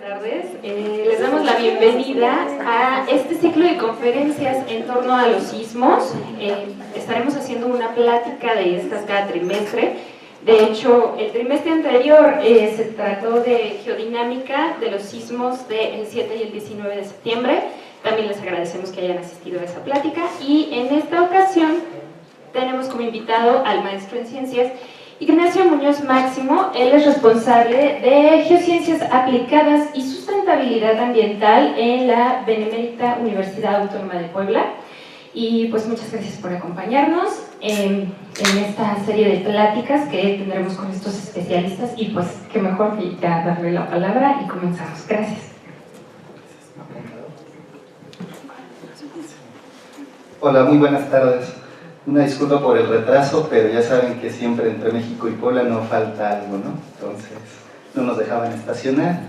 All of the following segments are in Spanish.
tardes. Les damos la bienvenida a este ciclo de conferencias en torno a los sismos. Estaremos haciendo una plática de estas cada trimestre. De hecho, el trimestre anterior se trató de geodinámica de los sismos del 7 y el 19 de septiembre. También les agradecemos que hayan asistido a esa plática. Y en esta ocasión tenemos como invitado al maestro en ciencias Ignacio Muñoz Máximo. Él es responsable de Geociencias Aplicadas y Sustentabilidad Ambiental en la Benemérita Universidad Autónoma de Puebla. Y pues muchas gracias por acompañarnos en esta serie de pláticas que tendremos con estos especialistas. Y pues qué mejor que ya darle la palabra y comenzamos. Gracias. Hola, muy buenas tardes. Una disculpa por el retraso, pero ya saben que siempre entre México y Puebla no falta algo, ¿no? Entonces, no nos dejaban estacionar,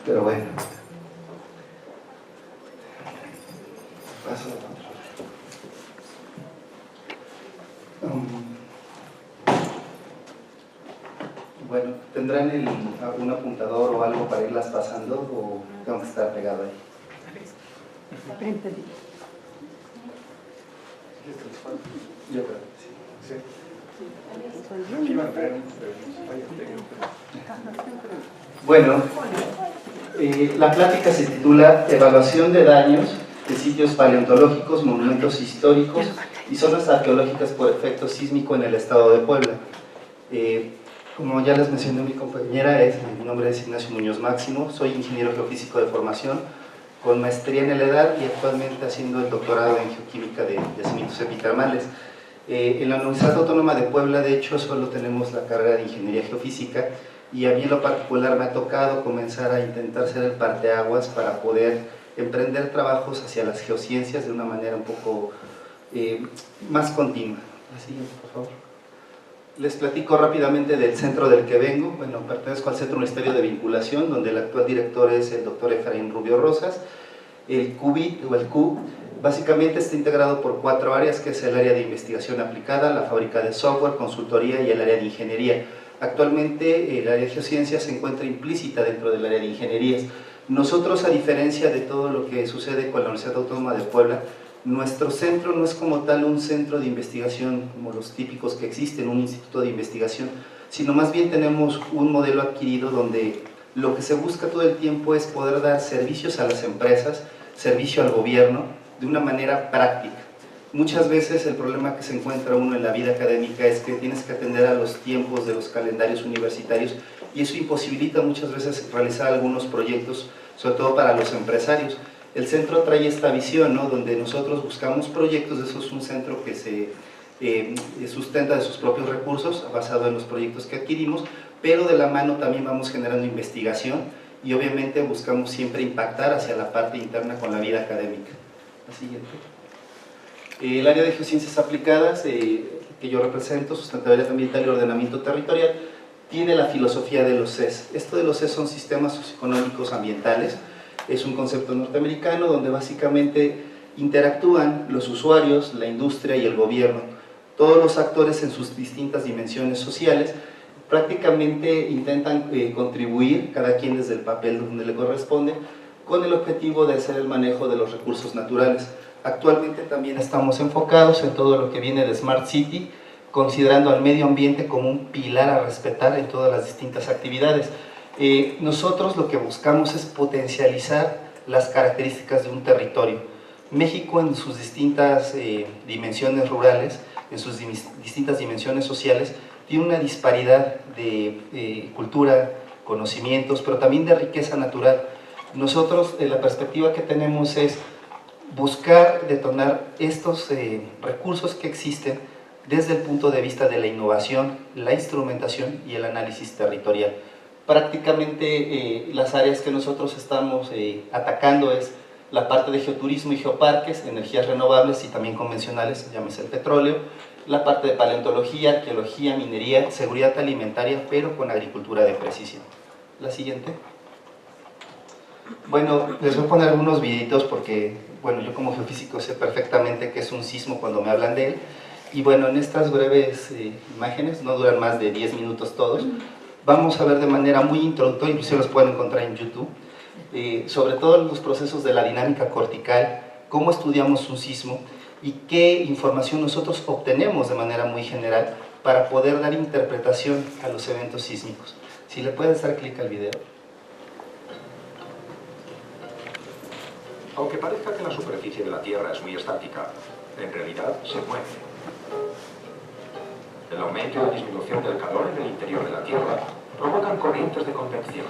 pero bueno. Paso de control. Bueno, ¿tendrán algún apuntador o algo para irlas pasando o tengo que estar pegado ahí? Yo creo que sí. Bueno, la plática se titula Evaluación de daños de sitios paleontológicos, monumentos históricos y zonas arqueológicas por efecto sísmico en el estado de Puebla. Como ya les mencioné mi compañera, mi nombre es Ignacio Muñoz Máximo, soy ingeniero geofísico de formación, con maestría en el EDAR y actualmente haciendo el doctorado en geoquímica de yacimientos epitermales. En la Universidad Autónoma de Puebla, de hecho, solo tenemos la carrera de ingeniería geofísica y a mí en lo particular me ha tocado comenzar a intentar ser el parteaguas para poder emprender trabajos hacia las geociencias de una manera un poco más continua. La siguiente, por favor. Les platico rápidamente del centro del que vengo. Bueno, pertenezco al Centro Universitario de Vinculación, donde el actual director es el doctor Efraín Rubio Rosas. El CUBIT, o el CUB, básicamente está integrado por 4 áreas, que es el área de investigación aplicada, la fábrica de software, consultoría y el área de ingeniería. Actualmente el área de geociencias se encuentra implícita dentro del área de ingenierías. Nosotros, a diferencia de todo lo que sucede con la Universidad Autónoma de Puebla, nuestro centro no es como tal un centro de investigación como los típicos que existen, un instituto de investigación, sino más bien tenemos un modelo adquirido donde lo que se busca todo el tiempo es poder dar servicios a las empresas, servicio al gobierno, de una manera práctica. Muchas veces el problema que se encuentra uno en la vida académica es que tienes que atender a los tiempos de los calendarios universitarios y eso imposibilita muchas veces realizar algunos proyectos, sobre todo para los empresarios. El centro trae esta visión, ¿no?, donde nosotros buscamos proyectos. Eso es un centro que se sustenta de sus propios recursos, basado en los proyectos que adquirimos, pero de la mano también vamos generando investigación y obviamente buscamos siempre impactar hacia la parte interna con la vida académica. La siguiente. El área de geociencias aplicadas, que yo represento, sustentabilidad ambiental y ordenamiento territorial, tiene la filosofía de los SES. Esto de los SES son sistemas socioeconómicos ambientales. Es un concepto norteamericano donde básicamente interactúan los usuarios, la industria y el gobierno. Todos los actores en sus distintas dimensiones sociales prácticamente intentan contribuir, cada quien desde el papel donde le corresponde, con el objetivo de hacer el manejo de los recursos naturales. Actualmente también estamos enfocados en todo lo que viene de Smart City, considerando al medio ambiente como un pilar a respetar en todas las distintas actividades. Nosotros lo que buscamos es potencializar las características de un territorio. México, en sus distintas dimensiones rurales, en sus distintas dimensiones sociales, tiene una disparidad de cultura, conocimientos, pero también de riqueza natural. Nosotros, la perspectiva que tenemos es buscar detonar estos recursos que existen desde el punto de vista de la innovación, la instrumentación y el análisis territorial. Prácticamente las áreas que nosotros estamos atacando es la parte de geoturismo y geoparques, energías renovables y también convencionales, llámese el petróleo, la parte de paleontología, arqueología, minería, seguridad alimentaria, pero con agricultura de precisión. La siguiente. Bueno, les voy a poner algunos videitos porque, bueno, yo como geofísico sé perfectamente qué es un sismo cuando me hablan de él. Y bueno, en estas breves imágenes, no duran más de 10 minutos todos, vamos a ver de manera muy introductoria, incluso los pueden encontrar en YouTube, sobre todo los procesos de la dinámica cortical, cómo estudiamos un sismo y qué información nosotros obtenemos de manera muy general para poder dar interpretación a los eventos sísmicos. Si le puedes dar clic al video. Aunque parezca que la superficie de la Tierra es muy estática, en realidad se mueve. El aumento y la disminución del calor en el interior de la Tierra provocan corrientes de convección.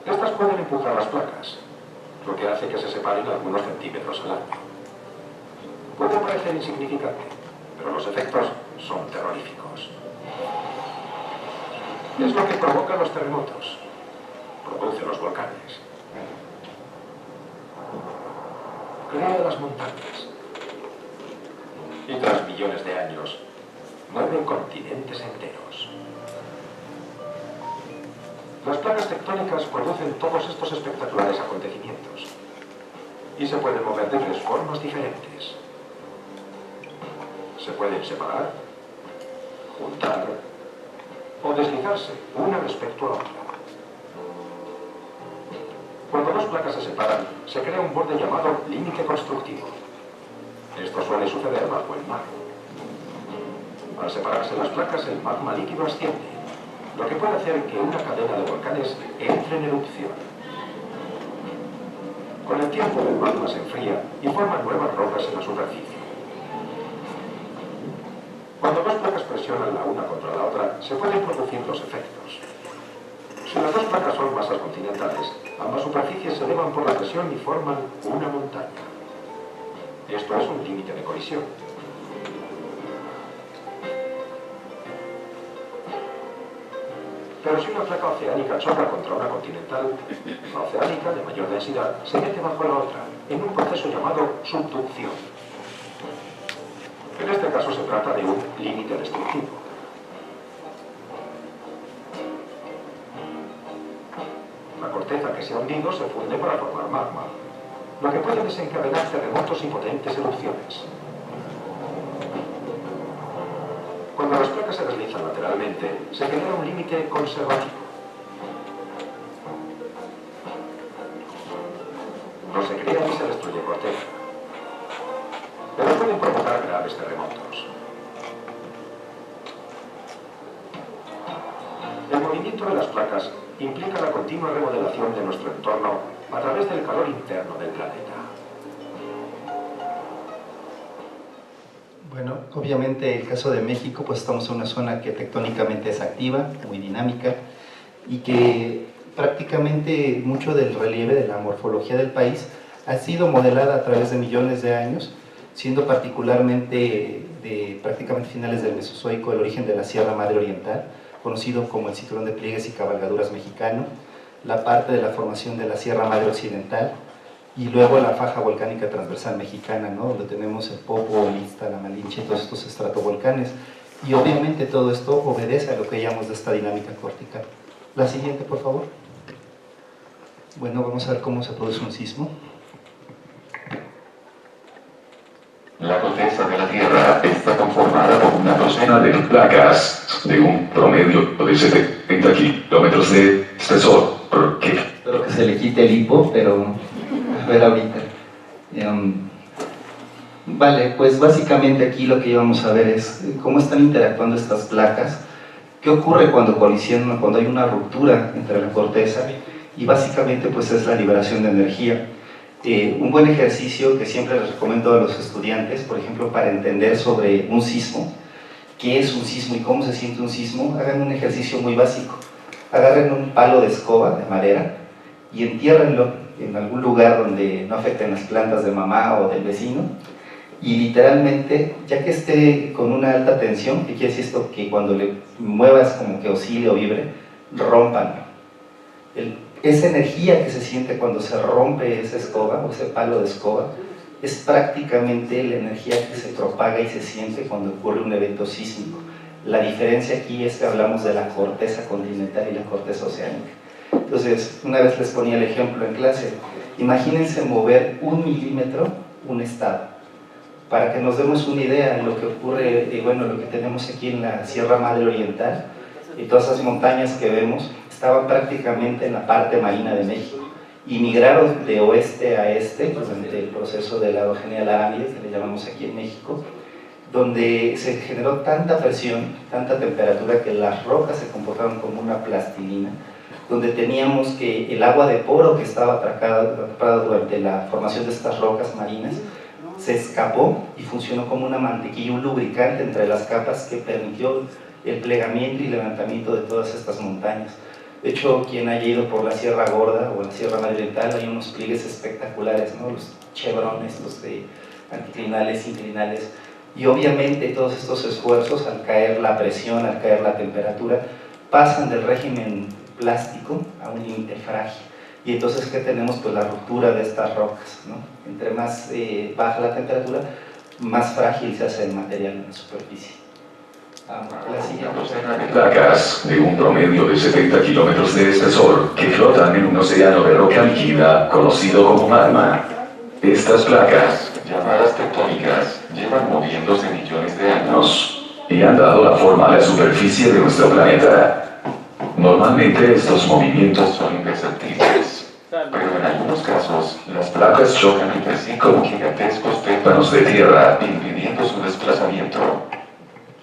Estas pueden empujar las placas, lo que hace que se separen algunos centímetros al año. Puede parecer insignificante, pero los efectos son terroríficos. Es lo que provoca los terremotos, produce los volcanes, crea las montañas y tras millones de años mueve continentes enteros. Las placas tectónicas producen todos estos espectaculares acontecimientos y se pueden mover de tres formas diferentes. Se pueden separar, juntar o deslizarse una respecto a otra. Cuando dos placas se separan, se crea un borde llamado límite constructivo. Esto suele suceder bajo el mar. Al separarse las placas, el magma líquido asciende, lo que puede hacer que una cadena de volcanes entre en erupción. Con el tiempo, el magma se enfría y forma nuevas rocas en la superficie. Cuando dos placas presionan la una contra la otra, se pueden producir dos efectos. Si las dos placas son masas continentales, ambas superficies se elevan por la presión y forman una montaña. Esto es un límite de colisión. Pero si una placa oceánica choca contra una continental, la oceánica, de mayor densidad, se mete bajo la otra, en un proceso llamado subducción. En este caso se trata de un límite destructivo. La corteza que se ha hundido se funde para formar magma, lo que puede desencadenar terremotos y potentes erupciones. Cuando las placas se deslizan lateralmente, se genera un límite conservativo. No se crea ni se destruye corteza, pero pueden provocar graves terremotos. El movimiento de las placas implica la continua remodelación de nuestro entorno a través del calor interno del planeta. Bueno, obviamente el caso de México, pues estamos en una zona que tectónicamente es activa, muy dinámica, y que prácticamente mucho del relieve de la morfología del país ha sido modelada a través de millones de años, siendo particularmente de prácticamente finales del Mesozoico el origen de la Sierra Madre Oriental, conocido como el Cinturón de Pliegues y Cabalgaduras mexicano, la parte de la formación de la Sierra Madre Occidental, y luego la faja volcánica transversal mexicana, ¿no? Donde tenemos el Popo, el Ixta, la Malinche, todos estos estratovolcanes. Y obviamente todo esto obedece a lo que llamamos de esta dinámica cortical. La siguiente, por favor. Bueno, vamos a ver cómo se produce un sismo. La corteza de la Tierra está conformada por una docena de placas de un promedio de 70 kilómetros de espesor. Espero que se le quite el hipo, pero a ver ahorita. Vale, pues básicamente aquí lo que vamos a ver es cómo están interactuando estas placas, qué ocurre cuando colisionan, cuando hay una ruptura entre la corteza, y básicamente pues es la liberación de energía. Un buen ejercicio que siempre les recomiendo a los estudiantes, por ejemplo, para entender sobre un sismo, qué es un sismo y cómo se siente un sismo, hagan un ejercicio muy básico. Agarren un palo de escoba de madera y entiérrenlo en algún lugar donde no afecten las plantas de mamá o del vecino, y literalmente, ya que esté con una alta tensión, ¿qué quiere decir esto? Que cuando le muevas como que oscile o vibre, rómpanlo. Esa energía que se siente cuando se rompe esa escoba o ese palo de escoba es prácticamente la energía que se propaga y se siente cuando ocurre un evento sísmico. La diferencia aquí es que hablamos de la corteza continental y la corteza oceánica. Entonces, una vez les ponía el ejemplo en clase, imagínense mover 1 milímetro un estado, para que nos demos una idea de lo que ocurre, bueno, lo que tenemos aquí en la Sierra Madre Oriental y todas esas montañas que vemos, estaban prácticamente en la parte marina de México y migraron de oeste a este durante el proceso de la Eugenia Laramie, que le llamamos aquí en México, donde se generó tanta presión, tanta temperatura que las rocas se comportaron como una plastilina, donde teníamos que el agua de poro que estaba atrapada durante la formación de estas rocas marinas se escapó y funcionó como una mantequilla, un lubricante entre las capas que permitió el plegamiento y levantamiento de todas estas montañas. De hecho, quien haya ido por la Sierra Gorda o la Sierra Madre Oriental, hay unos pliegues espectaculares, ¿no? Los chevrones, los de anticlinales, inclinales, y obviamente todos estos esfuerzos, al caer la presión, al caer la temperatura, pasan del régimen plástico a un límite frágil. Y entonces, ¿qué tenemos? Pues la ruptura de estas rocas, ¿no? Entre más baja la temperatura, más frágil se hace el material en la superficie. La siguiente. Placas de un promedio de 70 kilómetros de espesor que flotan en un océano de roca líquida conocido como magma. Estas placas, llamadas tectónicas, llevan moviéndose millones de años y han dado la forma a la superficie de nuestro planeta. Normalmente estos movimientos son imperceptibles, pero en algunos casos las placas chocan entre sí como gigantescos témpanos de tierra, impidiendo su desplazamiento.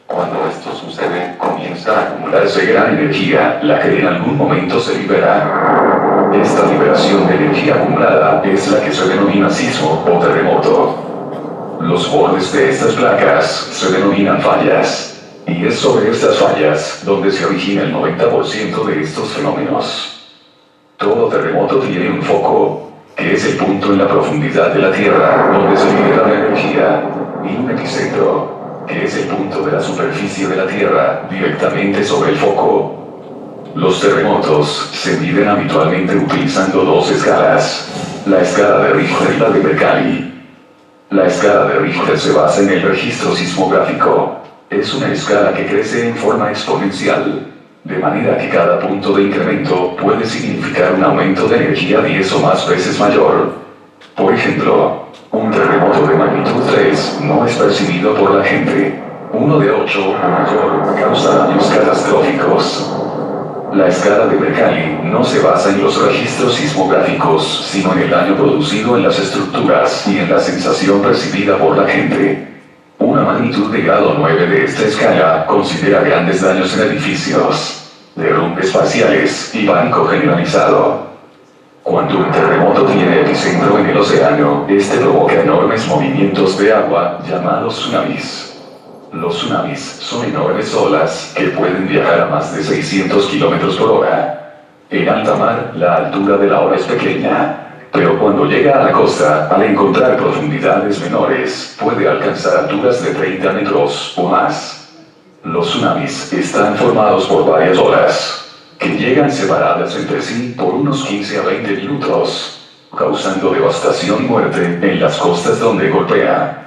Cuando esto sucede, comienza a acumularse gran energía, la que en algún momento se libera. Esta liberación de energía acumulada es la que se denomina sismo o terremoto. Los bordes de estas placas se denominan fallas, y es sobre estas fallas donde se origina el 90% de estos fenómenos. Todo terremoto tiene un foco, que es el punto en la profundidad de la Tierra donde se libera la energía, y un epicentro, que es el punto de la superficie de la Tierra, directamente sobre el foco. Los terremotos se miden habitualmente utilizando dos escalas, la escala de Richter y la de Mercalli. La escala de Richter se basa en el registro sismográfico. Es una escala que crece en forma exponencial, de manera que cada punto de incremento puede significar un aumento de energía 10 o más veces mayor. Por ejemplo, un terremoto de magnitud 3 no es percibido por la gente. Uno de 8 o mayor causa daños catastróficos. La escala de Mercalli no se basa en los registros sismográficos, sino en el daño producido en las estructuras y en la sensación percibida por la gente. Una magnitud de grado 9 de esta escala considera grandes daños en edificios, derrumbes parciales y pánico generalizado. Cuando un terremoto tiene epicentro en el océano, este provoca enormes movimientos de agua, llamados tsunamis. Los tsunamis son enormes olas que pueden viajar a más de 600 km por hora. En alta mar, la altura de la ola es pequeña, pero cuando llega a la costa, al encontrar profundidades menores, puede alcanzar alturas de 30 metros o más. Los tsunamis están formados por varias olas, que llegan separadas entre sí por unos 15 a 20 minutos, causando devastación y muerte en las costas donde golpea.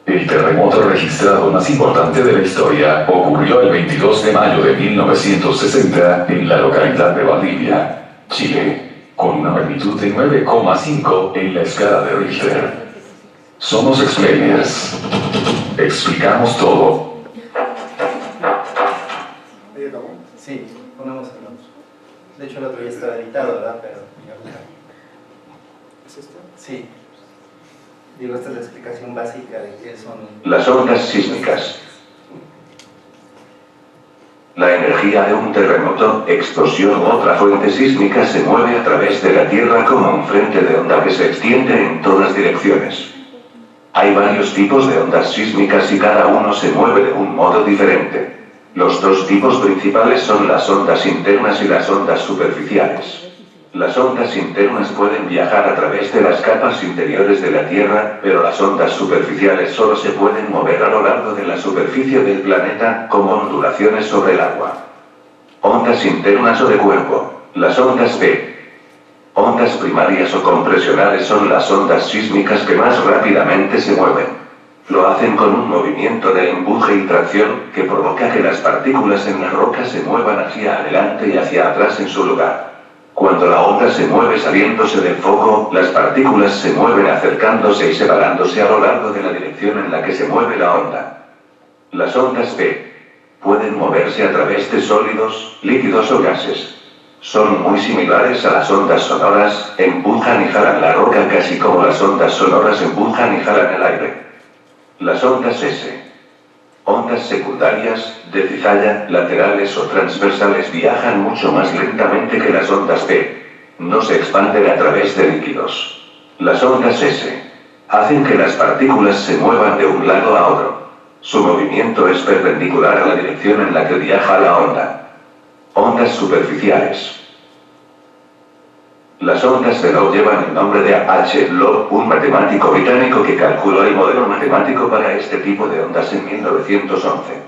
El terremoto registrado más importante de la historia ocurrió el 22 de mayo de 1960 en la localidad de Valdivia, Chile, con una magnitud de 9,5 en la escala de Richter. Somos explainers. Explicamos todo. Sí, ponemos el otro. De hecho, el otro ya estaba editado, ¿verdad? Pero ¿es esto? Sí. Digo, esta es la explicación básica de qué son las ondas sísmicas. La energía de un terremoto, explosión u otra fuente sísmica se mueve a través de la Tierra como un frente de onda que se extiende en todas direcciones. Hay varios tipos de ondas sísmicas y cada uno se mueve de un modo diferente. Los dos tipos principales son las ondas internas y las ondas superficiales. Las ondas internas pueden viajar a través de las capas interiores de la Tierra, pero las ondas superficiales solo se pueden mover a lo largo de la superficie del planeta, como ondulaciones sobre el agua. Ondas internas o de cuerpo. Las ondas P. Ondas primarias o compresionales son las ondas sísmicas que más rápidamente se mueven. Lo hacen con un movimiento de empuje y tracción, que provoca que las partículas en la roca se muevan hacia adelante y hacia atrás en su lugar. Cuando la onda se mueve saliéndose del foco, las partículas se mueven acercándose y separándose a lo largo de la dirección en la que se mueve la onda. Las ondas P pueden moverse a través de sólidos, líquidos o gases. Son muy similares a las ondas sonoras, empujan y jalan la roca casi como las ondas sonoras empujan y jalan el aire. Las ondas S. Ondas secundarias, de cizalla, laterales o transversales viajan mucho más lentamente que las ondas P. No se expanden a través de líquidos. Las ondas S. Hacen que las partículas se muevan de un lado a otro. Su movimiento es perpendicular a la dirección en la que viaja la onda. Ondas superficiales. Las ondas de Lowe llevan el nombre de H. Lowe, un matemático británico que calculó el modelo matemático para este tipo de ondas en 1911.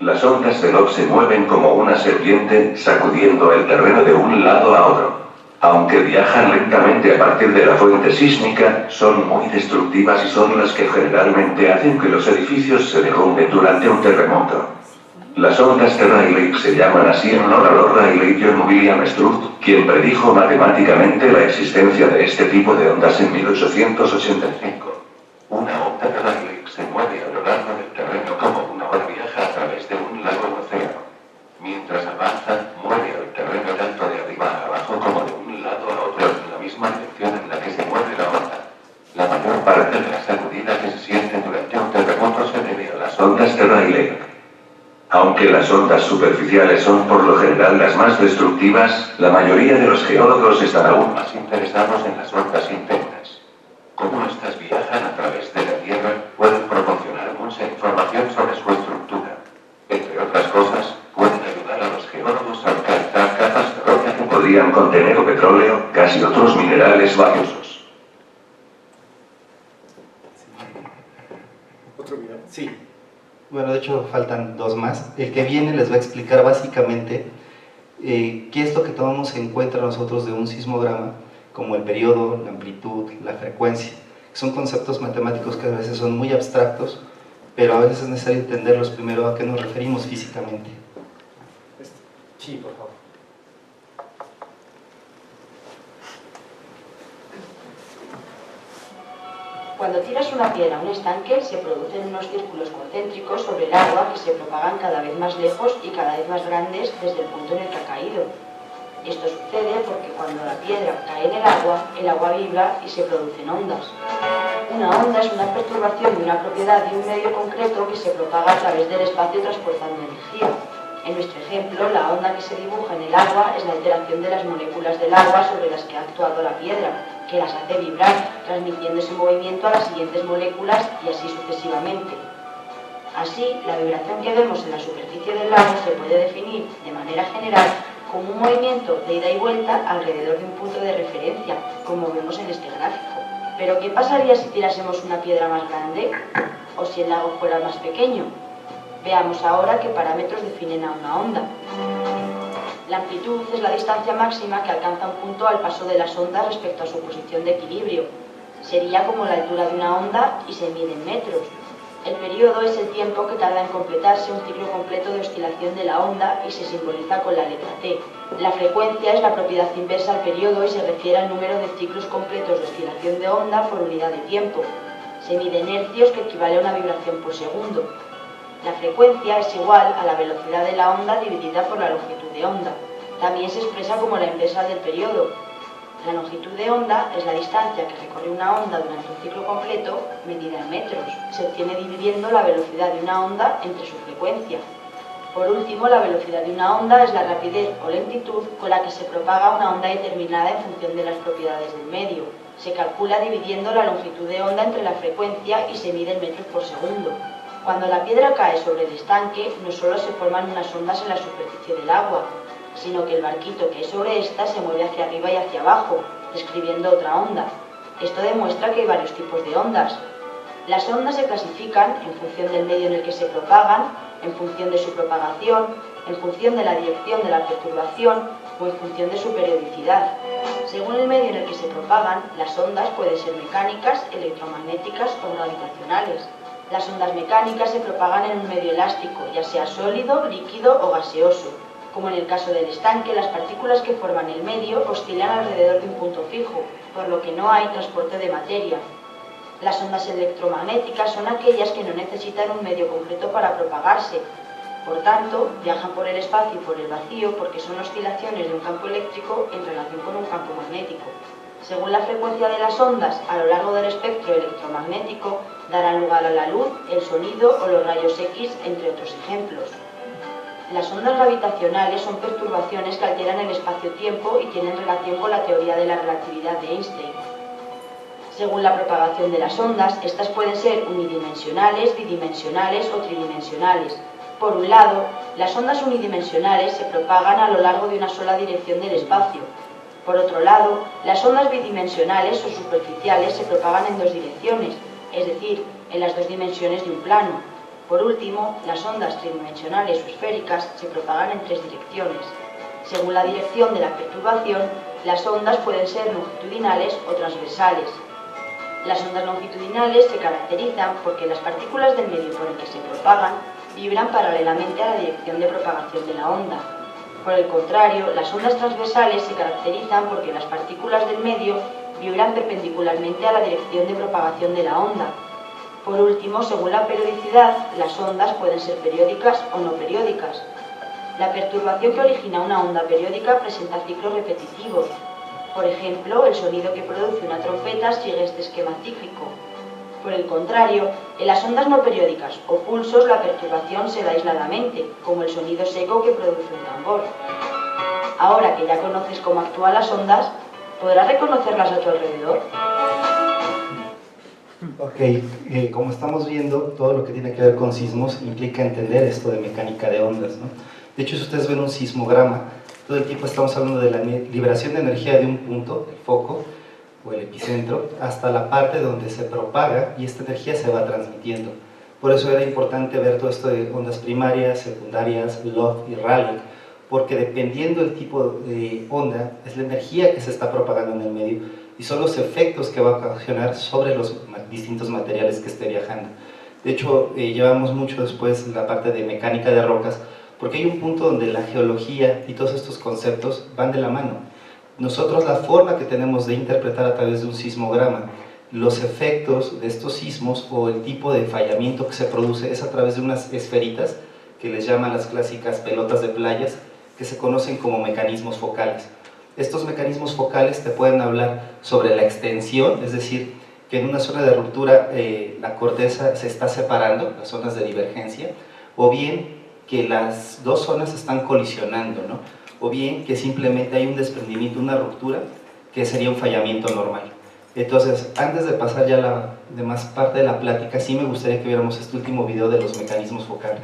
Las ondas de Lowe se mueven como una serpiente, sacudiendo el terreno de un lado a otro. Aunque viajan lentamente a partir de la fuente sísmica, son muy destructivas y son las que generalmente hacen que los edificios se derrumben durante un terremoto. Las ondas de Rayleigh se llaman así en honor a Lord Rayleigh John William Strutt, quien predijo matemáticamente la existencia de este tipo de ondas en 1885. Una onda de Rayleigh se mueve a lo largo del terreno como una ola viaja a través de un lago o océano. Mientras avanza, mueve el terreno tanto de arriba a abajo como de un lado a otro en la misma dirección en la que se mueve la onda. La mayor parte de la sacudida que se siente durante un terremoto se debe a las ondas de Rayleigh. Aunque las ondas superficiales son por lo general las más destructivas, la mayoría de los geólogos están aún más interesados en las ondas internas. Como estas viajan a través de la Tierra, pueden proporcionar mucha información sobre su estructura. Entre otras cosas, pueden ayudar a los geólogos a alcanzar capas de roca que podrían contener petróleo, gas y otros minerales valiosos. ¿Otro video? Sí. Bueno, de hecho faltan dos más. El que viene les va a explicar básicamente qué es lo que tomamos en cuenta nosotros de un sismograma, como el periodo, la amplitud, la frecuencia. Son conceptos matemáticos que a veces son muy abstractos, pero a veces es necesario entenderlos primero a qué nos referimos físicamente. Sí, por favor. Cuando tiras una piedra a un estanque, se producen unos círculos concéntricos sobre el agua que se propagan cada vez más lejos y cada vez más grandes desde el punto en el que ha caído. Esto sucede porque cuando la piedra cae en el agua vibra y se producen ondas. Una onda es una perturbación de una propiedad de un medio concreto que se propaga a través del espacio transportando energía. En nuestro ejemplo, la onda que se dibuja en el agua es la alteración de las moléculas del agua sobre las que ha actuado la piedra, que las hace vibrar, transmitiendo ese movimiento a las siguientes moléculas y así sucesivamente. Así, la vibración que vemos en la superficie del lago se puede definir, de manera general, como un movimiento de ida y vuelta alrededor de un punto de referencia, como vemos en este gráfico. Pero ¿qué pasaría si tirásemos una piedra más grande? ¿O si el lago fuera más pequeño? Veamos ahora qué parámetros definen a una onda. La amplitud es la distancia máxima que alcanza un punto al paso de las ondas respecto a su posición de equilibrio. Sería como la altura de una onda y se mide en metros. El periodo es el tiempo que tarda en completarse un ciclo completo de oscilación de la onda y se simboliza con la letra T. La frecuencia es la propiedad inversa al periodo y se refiere al número de ciclos completos de oscilación de onda por unidad de tiempo. Se mide en hercios, que equivale a una vibración por segundo. La frecuencia es igual a la velocidad de la onda dividida por la longitud de onda. También se expresa como la inversa del periodo. La longitud de onda es la distancia que recorre una onda durante un ciclo completo, medida en metros. Se obtiene dividiendo la velocidad de una onda entre su frecuencia. Por último, la velocidad de una onda es la rapidez o lentitud con la que se propaga una onda determinada en función de las propiedades del medio. Se calcula dividiendo la longitud de onda entre la frecuencia y se mide en metros por segundo. Cuando la piedra cae sobre el estanque, no solo se forman unas ondas en la superficie del agua, sino que el barquito que hay sobre esta se mueve hacia arriba y hacia abajo, describiendo otra onda. Esto demuestra que hay varios tipos de ondas. Las ondas se clasifican en función del medio en el que se propagan, en función de su propagación, en función de la dirección de la perturbación o en función de su periodicidad. Según el medio en el que se propagan, las ondas pueden ser mecánicas, electromagnéticas o gravitacionales. Las ondas mecánicas se propagan en un medio elástico, ya sea sólido, líquido o gaseoso. Como en el caso del estanque, las partículas que forman el medio oscilan alrededor de un punto fijo, por lo que no hay transporte de materia. Las ondas electromagnéticas son aquellas que no necesitan un medio concreto para propagarse. Por tanto, viajan por el espacio y por el vacío porque son oscilaciones de un campo eléctrico en relación con un campo magnético. Según la frecuencia de las ondas a lo largo del espectro electromagnético, darán lugar a la luz, el sonido o los rayos X, entre otros ejemplos. Las ondas gravitacionales son perturbaciones que alteran el espacio-tiempo y tienen relación con la teoría de la relatividad de Einstein. Según la propagación de las ondas, estas pueden ser unidimensionales, bidimensionales o tridimensionales. Por un lado, las ondas unidimensionales se propagan a lo largo de una sola dirección del espacio. Por otro lado, las ondas bidimensionales o superficiales se propagan en dos direcciones, es decir, en las dos dimensiones de un plano. Por último, las ondas tridimensionales o esféricas se propagan en tres direcciones. Según la dirección de la perturbación, las ondas pueden ser longitudinales o transversales. Las ondas longitudinales se caracterizan porque las partículas del medio por el que se propagan vibran paralelamente a la dirección de propagación de la onda. Por el contrario, las ondas transversales se caracterizan porque las partículas del medio vibran perpendicularmente a la dirección de propagación de la onda. Por último, según la periodicidad, las ondas pueden ser periódicas o no periódicas. La perturbación que origina una onda periódica presenta ciclos repetitivos. Por ejemplo, el sonido que produce una trompeta sigue este esquema cíclico. Por el contrario, en las ondas no periódicas o pulsos la perturbación se da aisladamente, como el sonido seco que produce un tambor. Ahora que ya conoces cómo actúan las ondas, ¿podrás reconocerlas a tu alrededor? Ok, como estamos viendo, todo lo que tiene que ver con sismos implica entender esto de mecánica de ondas, ¿no? De hecho, si ustedes ven un sismograma, todo el tiempo estamos hablando de la liberación de energía de un punto, el foco, o el epicentro, hasta la parte donde se propaga y esta energía se va transmitiendo. Por eso era importante ver todo esto de ondas primarias, secundarias, Love y Rayleigh, porque dependiendo del tipo de onda, es la energía que se está propagando en el medio y son los efectos que va a ocasionar sobre los distintos materiales que esté viajando. De hecho, llevamos mucho después la parte de mecánica de rocas, porque hay un punto donde la geología y todos estos conceptos van de la mano. Nosotros la forma que tenemos de interpretar a través de un sismograma los efectos de estos sismos o el tipo de fallamiento que se produce es a través de unas esferitas que les llaman las clásicas pelotas de playas, que se conocen como mecanismos focales. Estos mecanismos focales te pueden hablar sobre la extensión, es decir, que en una zona de ruptura la corteza se está separando, las zonas de divergencia, o bien que las dos zonas están colisionando, ¿no? O bien que simplemente hay un desprendimiento, una ruptura, que sería un fallamiento normal. Entonces, antes de pasar ya a la demás parte de la plática, sí me gustaría que viéramos este último video de los mecanismos focales.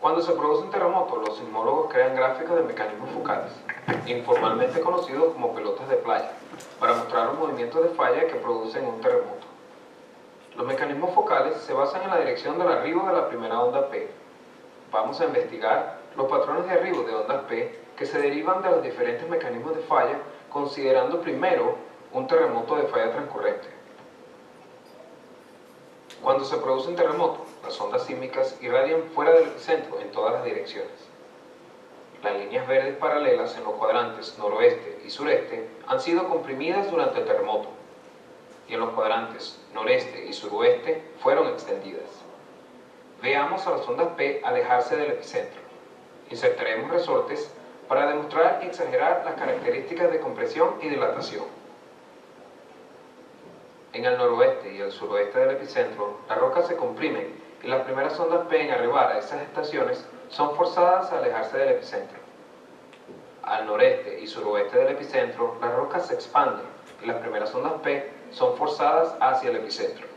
Cuando se produce un terremoto, los sismólogos crean gráficos de mecanismos focales, informalmente conocidos como pelotas de playa, para mostrar los movimientos de falla que producen un terremoto. Los mecanismos focales se basan en la dirección del arribo de la primera onda P. Vamos a investigar los patrones de arribo de ondas P que se derivan de los diferentes mecanismos de falla, considerando primero un terremoto de falla transcurrente. Cuando se produce un terremoto, las ondas sísmicas irradian fuera del epicentro en todas las direcciones. Las líneas verdes paralelas en los cuadrantes noroeste y sureste han sido comprimidas durante el terremoto, y en los cuadrantes noreste y suroeste fueron extendidas. Veamos a las ondas P alejarse del epicentro. Insertaremos resortes para demostrar y exagerar las características de compresión y dilatación. En el noroeste y el suroeste del epicentro, las rocas se comprimen y las primeras ondas P en arribar a esas estaciones son forzadas a alejarse del epicentro. Al noreste y suroeste del epicentro, las rocas se expanden y las primeras ondas P son forzadas hacia el epicentro.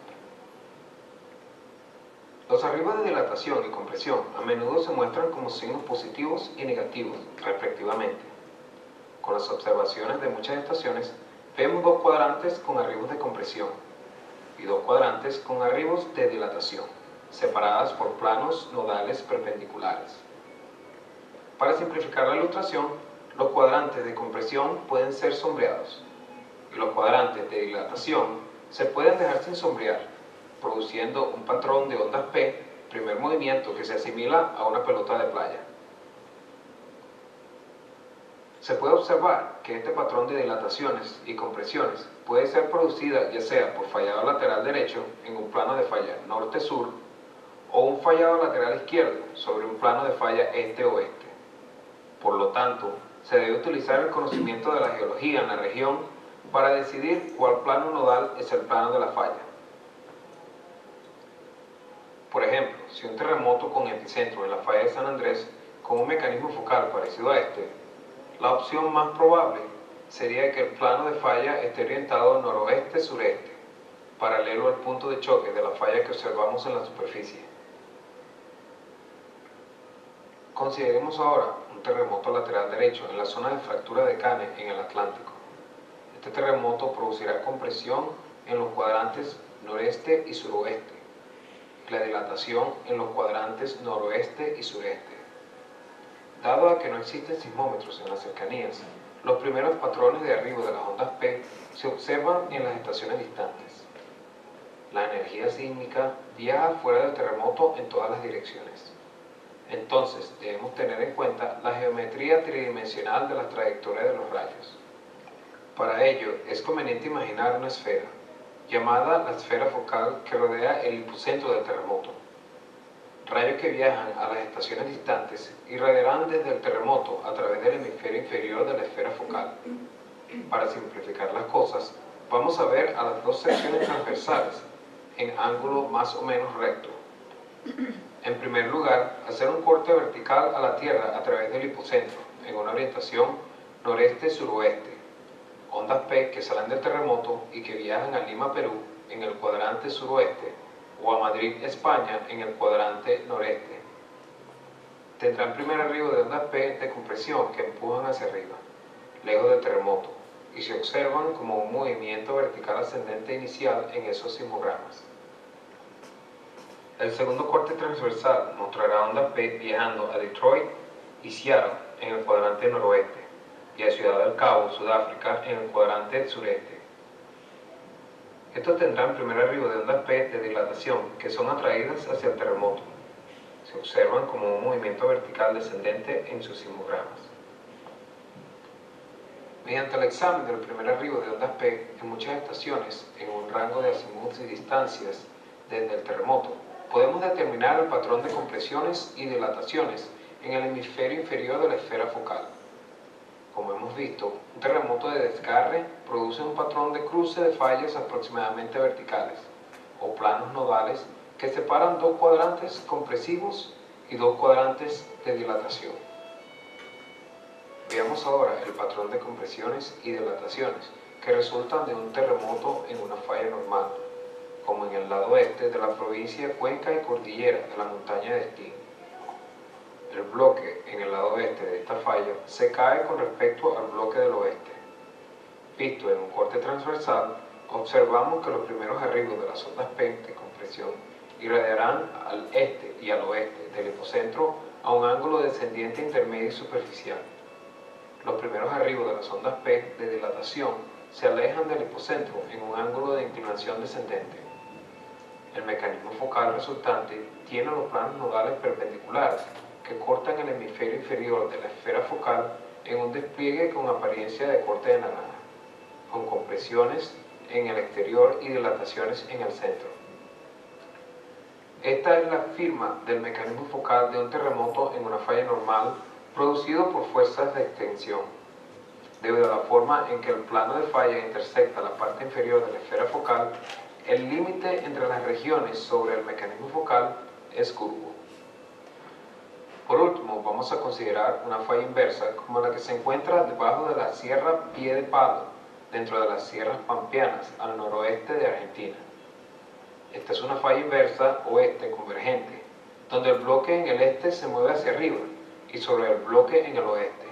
Los arribos de dilatación y compresión a menudo se muestran como signos positivos y negativos, respectivamente. Con las observaciones de muchas estaciones, vemos dos cuadrantes con arribos de compresión y dos cuadrantes con arribos de dilatación, separadas por planos nodales perpendiculares. Para simplificar la ilustración, los cuadrantes de compresión pueden ser sombreados y los cuadrantes de dilatación se pueden dejar sin sombrear, produciendo un patrón de ondas P primer movimiento que se asimila a una pelota de playa. Se puede observar que este patrón de dilataciones y compresiones puede ser producida ya sea por fallado lateral derecho en un plano de falla norte-sur o un fallado lateral izquierdo sobre un plano de falla este-oeste. Por lo tanto, se debe utilizar el conocimiento de la geología en la región para decidir cuál plano nodal es el plano de la falla. Por ejemplo, si un terremoto con epicentro en la falla de San Andrés con un mecanismo focal parecido a este, la opción más probable sería que el plano de falla esté orientado noroeste-sureste, paralelo al punto de choque de la falla que observamos en la superficie. Consideremos ahora un terremoto lateral derecho en la zona de fractura de Kane en el Atlántico. Este terremoto producirá compresión en los cuadrantes noreste y suroeste, y la dilatación en los cuadrantes noroeste y sureste. Dado a que no existen sismómetros en las cercanías, los primeros patrones de arribo de las ondas P se observan en las estaciones distantes. La energía sísmica viaja fuera del terremoto en todas las direcciones. Entonces, debemos tener en cuenta la geometría tridimensional de las trayectorias de los rayos. Para ello, es conveniente imaginar una esfera, llamada la esfera focal que rodea el hipocentro del terremoto. Rayos que viajan a las estaciones distantes irradiarán desde el terremoto a través del hemisferio inferior de la esfera focal. Para simplificar las cosas, vamos a ver a las dos secciones transversales en ángulo más o menos recto. En primer lugar, hacer un corte vertical a la Tierra a través del hipocentro, en una orientación noreste-suroeste. Ondas P que salen del terremoto y que viajan a Lima, Perú, en el cuadrante suroeste, o a Madrid, España, en el cuadrante noreste. Tendrán primer arribo de ondas P de compresión que empujan hacia arriba, lejos del terremoto, y se observan como un movimiento vertical ascendente inicial en esos sismogramas. El segundo corte transversal mostrará ondas P viajando a Detroit y Seattle en el cuadrante noroeste y a Ciudad del Cabo, Sudáfrica, en el cuadrante sureste. Estos tendrán primer arribo de ondas P de dilatación que son atraídas hacia el terremoto. Se observan como un movimiento vertical descendente en sus sismogramas. Mediante el examen del primer arribo de ondas P en muchas estaciones en un rango de azimuts y distancias desde el terremoto, podemos determinar el patrón de compresiones y dilataciones en el hemisferio inferior de la esfera focal. Como hemos visto, un terremoto de desgarre produce un patrón de cruce de fallas aproximadamente verticales, o planos nodales que separan dos cuadrantes compresivos y dos cuadrantes de dilatación. Veamos ahora el patrón de compresiones y dilataciones que resultan de un terremoto en una falla normal, como en el lado este de la provincia Cuenca y Cordillera de la montaña de Estín. El bloque en el lado este de esta falla se cae con respecto al bloque del oeste. Visto en un corte transversal, observamos que los primeros arribos de las ondas P de compresión irradiarán al este y al oeste del hipocentro a un ángulo descendiente intermedio y superficial. Los primeros arribos de las ondas P de dilatación se alejan del hipocentro en un ángulo de inclinación descendente. El mecanismo focal resultante tiene los planos nodales perpendiculares que cortan el hemisferio inferior de la esfera focal en un despliegue con apariencia de corte de naranja, con compresiones en el exterior y dilataciones en el centro. Esta es la firma del mecanismo focal de un terremoto en una falla normal producido por fuerzas de extensión, debido a la forma en que el plano de falla intersecta la parte inferior de la esfera focal. El límite entre las regiones sobre el mecanismo focal es curvo. Por último, vamos a considerar una falla inversa como la que se encuentra debajo de la Sierra Pie de Palo, dentro de las sierras pampeanas al noroeste de Argentina. Esta es una falla inversa oeste convergente, donde el bloque en el este se mueve hacia arriba y sobre el bloque en el oeste.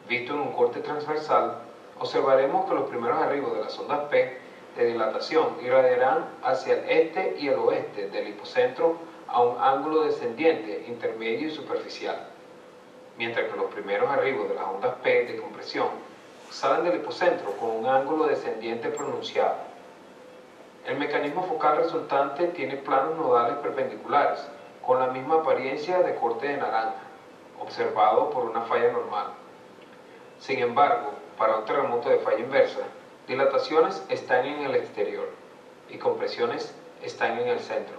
Visto en un corte transversal, observaremos que los primeros arribos de las ondas P de dilatación irradiarán hacia el este y el oeste del hipocentro a un ángulo descendiente, intermedio y superficial, mientras que los primeros arribos de las ondas P de compresión salen del hipocentro con un ángulo descendiente pronunciado. El mecanismo focal resultante tiene planos nodales perpendiculares, con la misma apariencia de corte de naranja, observado por una falla normal. Sin embargo, para un terremoto de falla inversa, dilataciones están en el exterior y compresiones están en el centro.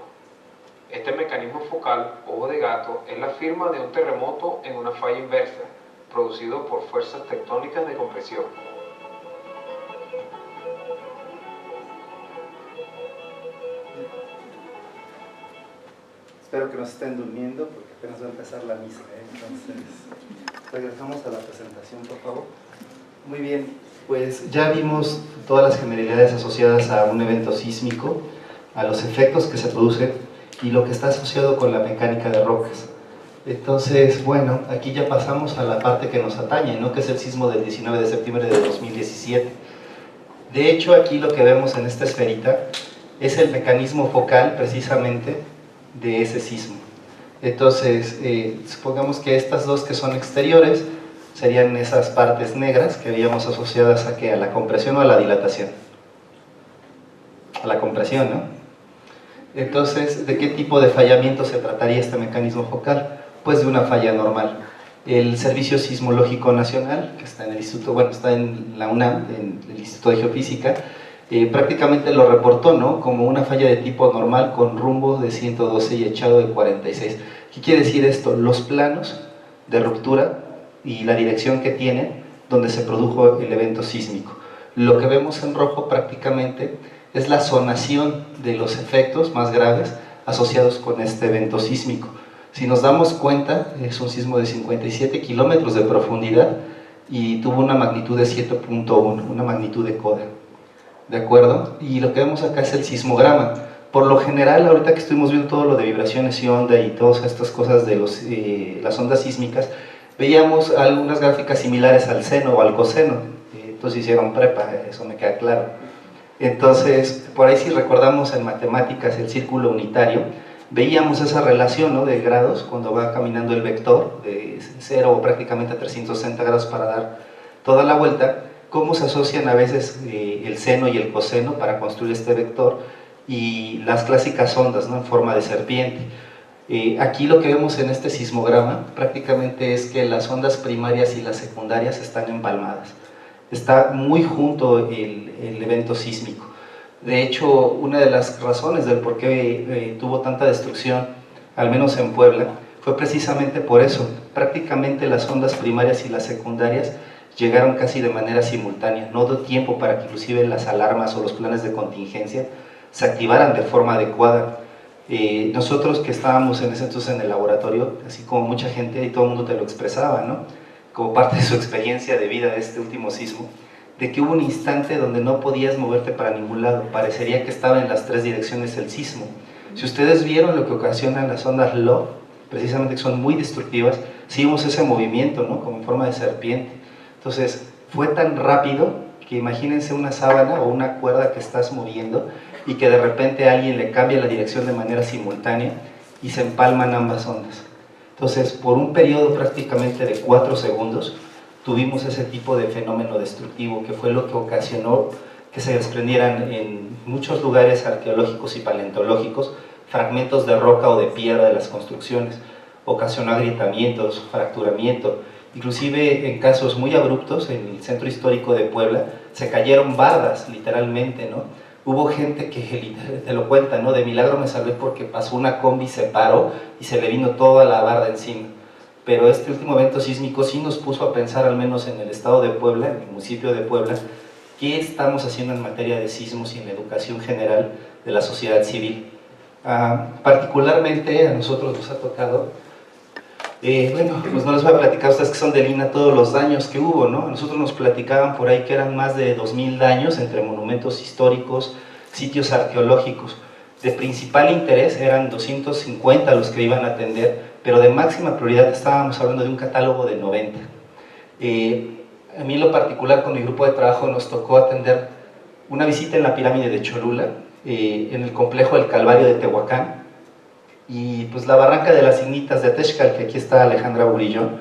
Este mecanismo focal, ojo de gato, es la firma de un terremoto en una falla inversa, producido por fuerzas tectónicas de compresión. Espero que nos estén durmiendo porque apenas va a empezar la misa, Entonces, regresamos a la presentación, por favor. Muy bien, pues ya vimos todas las generalidades asociadas a un evento sísmico, a los efectos que se producen y lo que está asociado con la mecánica de rocas. Entonces, bueno, aquí ya pasamos a la parte que nos atañe, ¿no? Que es el sismo del 19 de septiembre de 2017. De hecho, aquí lo que vemos en esta esferita es el mecanismo focal, precisamente, de ese sismo. Entonces, supongamos que estas dos que son exteriores serían esas partes negras que veíamos asociadas a, ¿qué? A la compresión o a la dilatación. A la compresión, ¿no? Entonces, ¿de qué tipo de fallamiento se trataría este mecanismo focal? Pues de una falla normal. El Servicio Sismológico Nacional, que está en el Instituto, bueno, está en la UNAM, en el Instituto de Geofísica, prácticamente lo reportó, ¿no? Como una falla de tipo normal con rumbo de 112 y echado de 46. ¿Qué quiere decir esto? Los planos de ruptura y la dirección que tienen donde se produjo el evento sísmico. Lo que vemos en rojo prácticamente es la zonación de los efectos más graves asociados con este evento sísmico. Si nos damos cuenta, es un sismo de 57 kilómetros de profundidad y tuvo una magnitud de 7.1, una magnitud de coda. ¿De acuerdo? Y lo que vemos acá es el sismograma. Por lo general, ahorita que estuvimos viendo todo lo de vibraciones y onda y todas estas cosas de las ondas sísmicas, veíamos algunas gráficas similares al seno o al coseno. Entonces hicieron prepa, eso me queda claro. Entonces, por ahí si recordamos en matemáticas el círculo unitario, veíamos esa relación, ¿no? De grados cuando va caminando el vector de 0 o prácticamente a 360 grados para dar toda la vuelta, cómo se asocian a veces el seno y el coseno para construir este vector y las clásicas ondas, ¿no? En forma de serpiente. Aquí lo que vemos en este sismograma prácticamente es que las ondas primarias y las secundarias están empalmadas. Está muy junto el evento sísmico. De hecho, una de las razones del por qué tuvo tanta destrucción, al menos en Puebla, fue precisamente por eso. Prácticamente las ondas primarias y las secundarias llegaron casi de manera simultánea. No dio tiempo para que inclusive las alarmas o los planes de contingencia se activaran de forma adecuada. Nosotros que estábamos en ese entonces en el laboratorio, así como mucha gente y todo el mundo te lo expresaba, ¿no? Como parte de su experiencia de vida de este último sismo, de que hubo un instante donde no podías moverte para ningún lado, parecería que estaba en las tres direcciones el sismo. Si ustedes vieron lo que ocasionan las ondas LO, precisamente que son muy destructivas, sí vimos ese movimiento, ¿no? Como en forma de serpiente. Entonces, fue tan rápido que imagínense una sábana o una cuerda que estás moviendo y que de repente alguien le cambia la dirección de manera simultánea y se empalman ambas ondas. Entonces, por un periodo prácticamente de 4 segundos, tuvimos ese tipo de fenómeno destructivo que fue lo que ocasionó que se desprendieran en muchos lugares arqueológicos y paleontológicos fragmentos de roca o de piedra de las construcciones, ocasionó agrietamientos, fracturamiento, inclusive en casos muy abruptos en el centro histórico de Puebla se cayeron bardas literalmente, ¿no? Hubo gente que te lo cuenta, ¿no? De milagro me salvé porque pasó una combi, se paró y se le vino toda la barda encima. Pero este último evento sísmico sí nos puso a pensar, al menos en el estado de Puebla, en el municipio de Puebla, qué estamos haciendo en materia de sismos y en la educación general de la sociedad civil. Particularmente a nosotros nos ha tocado, bueno, pues no les voy a platicar a ustedes que son de Lina todos los daños que hubo, ¿no? A nosotros nos platicaban por ahí que eran más de 2000 daños entre monumentos históricos, sitios arqueológicos. De principal interés eran 250 los que iban a atender, pero de máxima prioridad estábamos hablando de un catálogo de 90. A mí en lo particular con mi grupo de trabajo nos tocó atender una visita en la pirámide de Cholula, en el complejo del Calvario de Tehuacán, y pues la barranca de las Ignitas de Texcal, que aquí está Alejandra Burillón.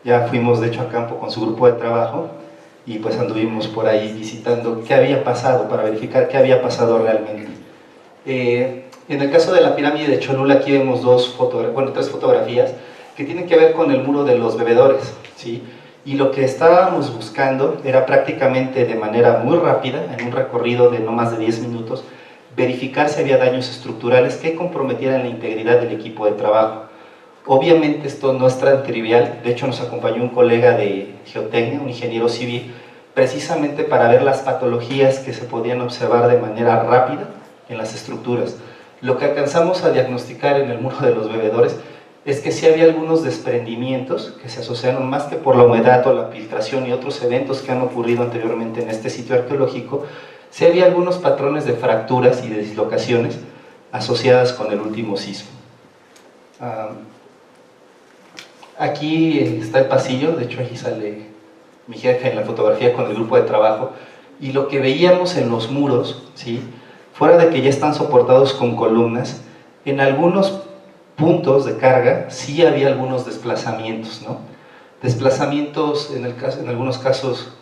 Ya fuimos de hecho a campo con su grupo de trabajo y pues anduvimos por ahí visitando qué había pasado, para verificar qué había pasado realmente. En el caso de la pirámide de Cholula, aquí vemos tres fotografías que tienen que ver con el muro de los bebedores, ¿sí? Y lo que estábamos buscando era prácticamente de manera muy rápida, en un recorrido de no más de 10 minutos, verificar si había daños estructurales que comprometieran la integridad del equipo de trabajo. Obviamente esto no es tan trivial, de hecho nos acompañó un colega de geotecnia, un ingeniero civil, precisamente para ver las patologías que se podían observar de manera rápida en las estructuras. Lo que alcanzamos a diagnosticar en el muro de los bebedores es que sí había algunos desprendimientos que se asociaron más que por la humedad o la filtración y otros eventos que han ocurrido anteriormente en este sitio arqueológico, sí había algunos patrones de fracturas y de dislocaciones asociadas con el último sismo. Aquí está el pasillo, de hecho aquí sale mi jefe en la fotografía con el grupo de trabajo, y lo que veíamos en los muros, ¿sí?, fuera de que ya están soportados con columnas, en algunos puntos de carga sí había algunos desplazamientos, ¿no? Desplazamientos en algunos casos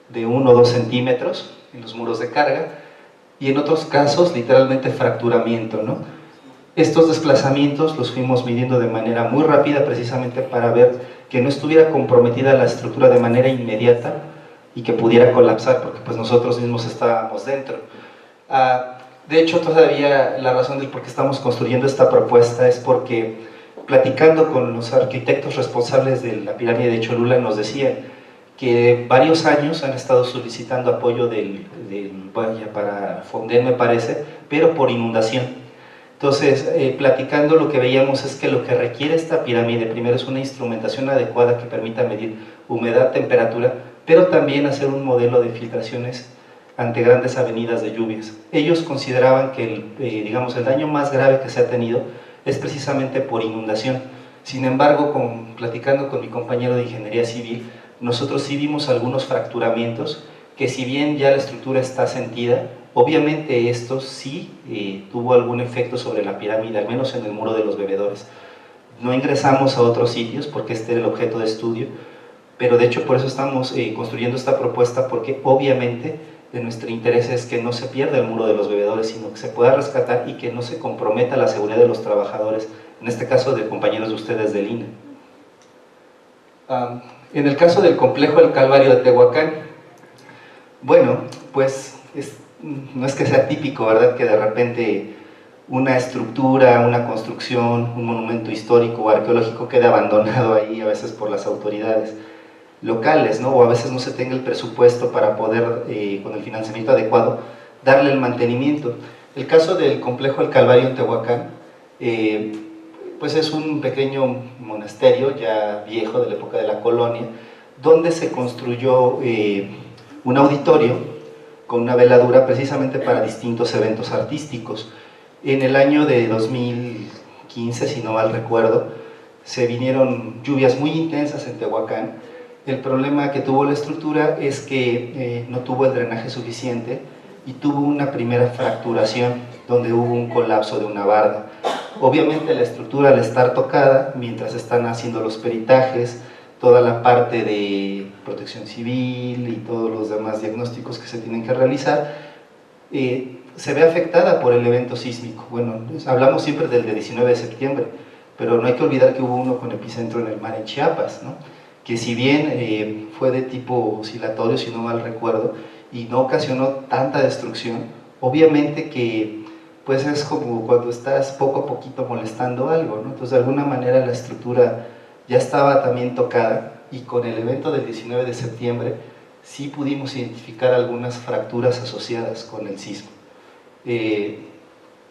de 1 o 2 centímetros en los muros de carga, y en otros casos literalmente fracturamiento, ¿no? Estos desplazamientos los fuimos midiendo de manera muy rápida precisamente para ver que no estuviera comprometida la estructura de manera inmediata y que pudiera colapsar, porque pues nosotros mismos estábamos dentro. De hecho, todavía la razón del por qué estamos construyendo esta propuesta es porque, platicando con los arquitectos responsables de la pirámide de Cholula, nos decían que varios años han estado solicitando apoyo para Fonden, me parece, pero por inundación. Entonces, platicando, lo que veíamos es que lo que requiere esta pirámide primero es una instrumentación adecuada que permita medir humedad, temperatura, pero también hacer un modelo de filtraciones ante grandes avenidas de lluvias. Ellos consideraban que el daño más grave que se ha tenido es precisamente por inundación. Sin embargo, platicando con mi compañero de ingeniería civil, nosotros sí vimos algunos fracturamientos que, si bien ya la estructura está sentida, obviamente esto sí tuvo algún efecto sobre la pirámide, al menos en el muro de los bebedores. No ingresamos a otros sitios porque este era el objeto de estudio, pero de hecho por eso estamos construyendo esta propuesta, porque obviamente de nuestro interés es que no se pierda el muro de los bebedores, sino que se pueda rescatar y que no se comprometa la seguridad de los trabajadores, en este caso de compañeros de ustedes del INA. En el caso del complejo El Calvario de Tehuacán, bueno, pues no es que sea típico, ¿verdad?, que de repente una estructura, una construcción, un monumento histórico o arqueológico quede abandonado ahí, a veces por las autoridades locales, ¿no?, o a veces no se tenga el presupuesto para poder, con el financiamiento adecuado, darle el mantenimiento. El caso del complejo El Calvario en Tehuacán, pues es un pequeño monasterio ya viejo, de la época de la colonia, donde se construyó un auditorio con una veladura precisamente para distintos eventos artísticos. En el año de 2015, si no mal recuerdo, se vinieron lluvias muy intensas en Tehuacán. El problema que tuvo la estructura es que no tuvo el drenaje suficiente y tuvo una primera fracturación donde hubo un colapso de una barda. Obviamente la estructura, al estar tocada, mientras están haciendo los peritajes, toda la parte de protección civil y todos los demás diagnósticos que se tienen que realizar, se ve afectada por el evento sísmico. Bueno, hablamos siempre del de 19 de septiembre, pero no hay que olvidar que hubo uno con epicentro en el mar en Chiapas, ¿no?, que si bien fue de tipo oscilatorio, si no mal recuerdo, y no ocasionó tanta destrucción, obviamente que pues es como cuando estás poco a poquito molestando algo, ¿no? Entonces de alguna manera la estructura ya estaba también tocada, y con el evento del 19 de septiembre sí pudimos identificar algunas fracturas asociadas con el sismo.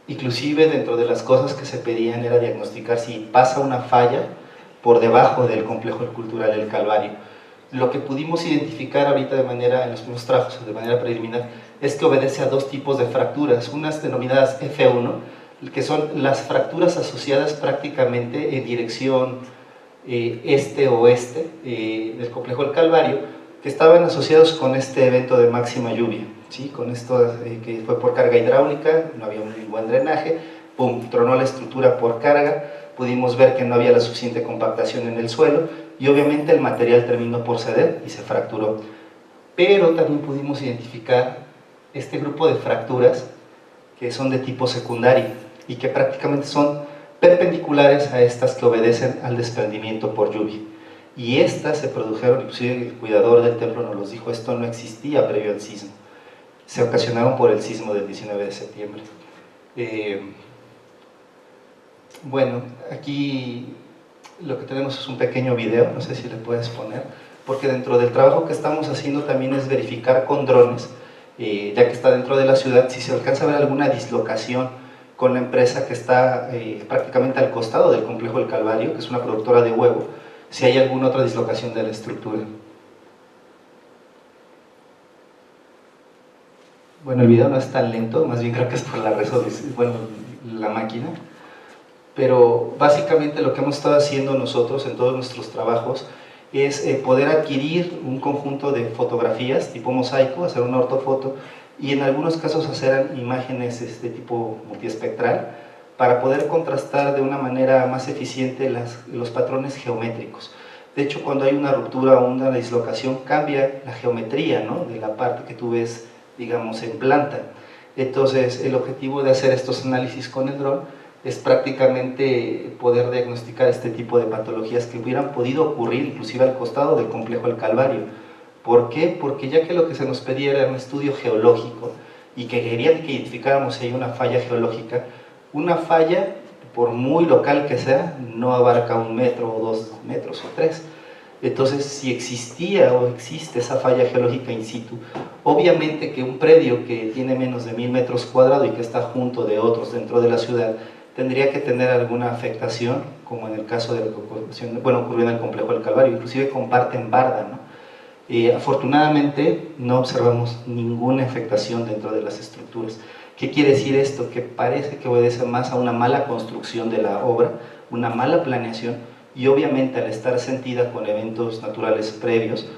Inclusive dentro de las cosas que se pedían era diagnosticar si pasa una falla por debajo del complejo cultural El Calvario. Lo que pudimos identificar ahorita en los primeros trabajos, de manera preliminar, es que obedece a dos tipos de fracturas, unas denominadas F1, que son las fracturas asociadas prácticamente en dirección este-oeste del complejo El Calvario, que estaban asociados con este evento de máxima lluvia, ¿sí?, con esto que fue por carga hidráulica, no había un buen drenaje, pum, tronó la estructura por carga, pudimos ver que no había la suficiente compactación en el suelo y obviamente el material terminó por ceder y se fracturó. Pero también pudimos identificar este grupo de fracturas que son de tipo secundario y que prácticamente son perpendiculares a estas que obedecen al desprendimiento por lluvia. Y estas se produjeron, inclusive el cuidador del templo nos los dijo, esto no existía previo al sismo. Se ocasionaron por el sismo del 19 de septiembre. Bueno, aquí lo que tenemos es un pequeño video, no sé si le puedes poner, porque dentro del trabajo que estamos haciendo también es verificar con drones, ya que está dentro de la ciudad, si se alcanza a ver alguna dislocación con la empresa que está prácticamente al costado del complejo El Calvario, que es una productora de huevo, si hay alguna otra dislocación de la estructura. Bueno, el video no es tan lento, más bien creo que es por la resolución, bueno, la máquina. Pero básicamente lo que hemos estado haciendo nosotros en todos nuestros trabajos es poder adquirir un conjunto de fotografías tipo mosaico, hacer una ortofoto y en algunos casos hacer imágenes de tipo multiespectral para poder contrastar de una manera más eficiente los patrones geométricos. De hecho, cuando hay una ruptura o una dislocación, cambia la geometría, ¿no?, de la parte que tú ves, digamos, en planta. Entonces, el objetivo de hacer estos análisis con el dron es prácticamente poder diagnosticar este tipo de patologías que hubieran podido ocurrir inclusive al costado del complejo El Calvario. ¿Por qué? Porque ya que lo que se nos pedía era un estudio geológico y que querían que identificáramos si hay una falla geológica, una falla, por muy local que sea, no abarca 1 metro o 2 metros o 3. Entonces, si existía o existe esa falla geológica in situ, obviamente que un predio que tiene menos de 1000 metros cuadrados y que está junto de otros dentro de la ciudad, tendría que tener alguna afectación, como en el caso de lo que ocurrió en el complejo del Calvario, inclusive comparten barda, ¿no? Afortunadamente no observamos ninguna afectación dentro de las estructuras. ¿Qué quiere decir esto? Que parece que obedece más a una mala construcción de la obra, una mala planeación, y obviamente al estar sentida con eventos naturales previos,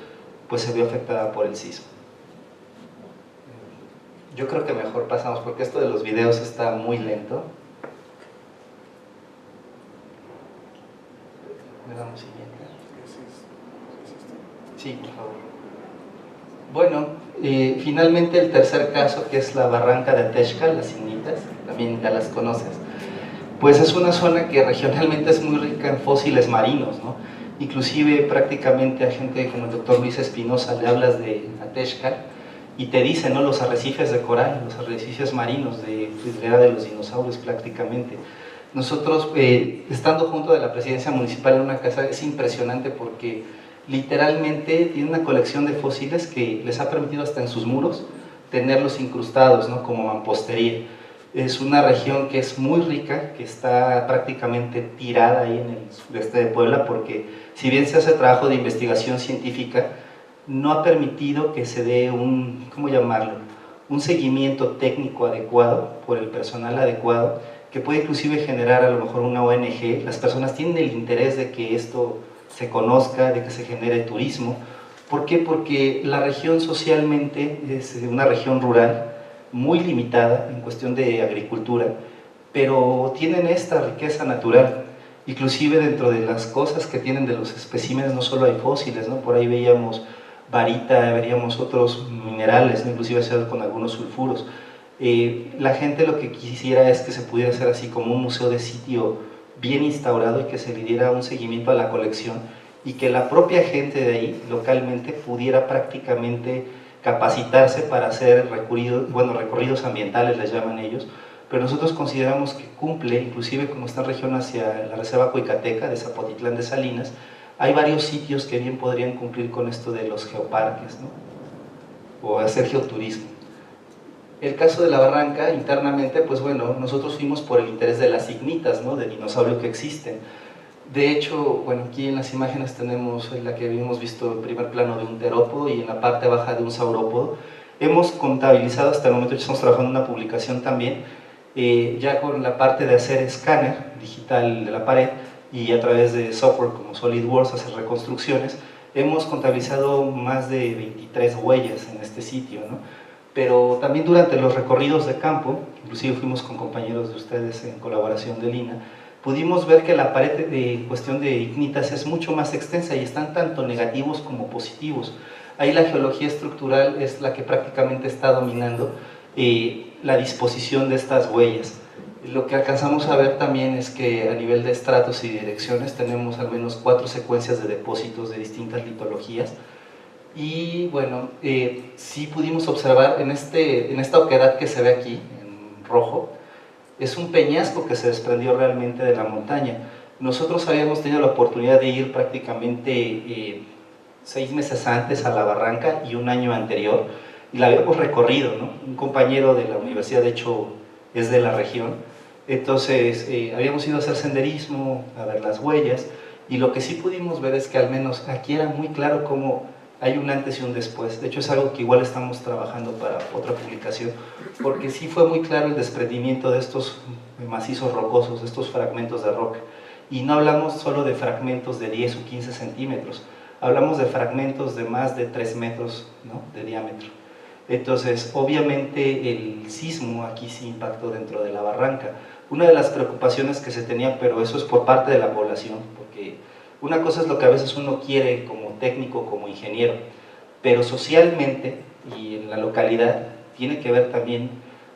pues se vio afectada por el sismo. Yo creo que mejor pasamos, porque esto de los videos está muy lento. ¿Me damos siguiente? Sí, por favor. Bueno, finalmente el tercer caso, que es la barranca de Ateshka, las Ignitas, también ya las conoces, pues es una zona que regionalmente es muy rica en fósiles marinos, ¿no? Inclusive prácticamente a gente como el doctor Luis Espinosa le hablas de Ateshka y te dicen, ¿no?, los arrecifes de coral, los arrecifes marinos de la era de los dinosaurios prácticamente. Nosotros, estando junto de la presidencia municipal en una casa, es impresionante porque literalmente tiene una colección de fósiles que les ha permitido hasta en sus muros tenerlos incrustados, ¿no?, como mampostería. Es una región que es muy rica, que está prácticamente tirada ahí en el sureste de Puebla, porque si bien se hace trabajo de investigación científica, no ha permitido que se dé un, ¿cómo llamarlo?, un seguimiento técnico adecuado por el personal adecuado, que puede inclusive generar a lo mejor una ONG. Las personas tienen el interés de que esto se conozca, de que se genere turismo. ¿Por qué? Porque la región socialmente es una región rural, muy limitada en cuestión de agricultura, pero tienen esta riqueza natural. Inclusive dentro de las cosas que tienen de los especímenes no solo hay fósiles, ¿no? Por ahí veíamos varita, veríamos otros minerales, ¿no?, inclusive con algunos sulfuros. La gente lo que quisiera es que se pudiera hacer así como un museo de sitio bien instaurado y que se le diera un seguimiento a la colección y que la propia gente de ahí localmente pudiera prácticamente capacitarse para hacer recorridos ambientales, les llaman ellos, pero nosotros consideramos que cumple, inclusive como está en región hacia la reserva Coicateca de Zapotitlán de Salinas, hay varios sitios que bien podrían cumplir con esto de los geoparques, ¿no?, o hacer geoturismo. El caso de la barranca, internamente, pues bueno, nosotros fuimos por el interés de las ignitas, ¿no?, de dinosaurio que existen. De hecho, bueno, aquí en las imágenes tenemos la que habíamos visto en primer plano de un terópodo y en la parte baja de un saurópodo. Hemos contabilizado hasta el momento, estamos trabajando en una publicación también, ya con la parte de hacer escáner digital de la pared y a través de software como SolidWorks hacer reconstrucciones, hemos contabilizado más de 23 huellas en este sitio, ¿no? Pero también durante los recorridos de campo, inclusive fuimos con compañeros de ustedes en colaboración de Lina, pudimos ver que la pared en cuestión de ignitas es mucho más extensa y están tanto negativos como positivos. Ahí la geología estructural es la que prácticamente está dominando la disposición de estas huellas. Lo que alcanzamos a ver también es que a nivel de estratos y direcciones tenemos al menos 4 secuencias de depósitos de distintas litologías. Y bueno, sí pudimos observar en esta oquedad que se ve aquí, en rojo, es un peñasco que se desprendió realmente de la montaña. Nosotros habíamos tenido la oportunidad de ir prácticamente 6 meses antes a la barranca y un año anterior, y la habíamos recorrido, ¿no? Un compañero de la universidad, de hecho, es de la región. Entonces, habíamos ido a hacer senderismo, a ver las huellas, y lo que sí pudimos ver es que al menos aquí era muy claro cómo hay un antes y un después. De hecho, es algo que igual estamos trabajando para otra publicación, porque sí fue muy claro el desprendimiento de estos macizos rocosos, de estos fragmentos de roca. Y no hablamos solo de fragmentos de 10 o 15 centímetros, hablamos de fragmentos de más de 3 metros, ¿no?, de diámetro. Entonces, obviamente el sismo aquí sí impactó dentro de la barranca. Una de las preocupaciones que se tenía, pero eso es por parte de la población, porque una cosa es lo que a veces uno quiere como técnico, como ingeniero, pero socialmente y en la localidad tiene que ver también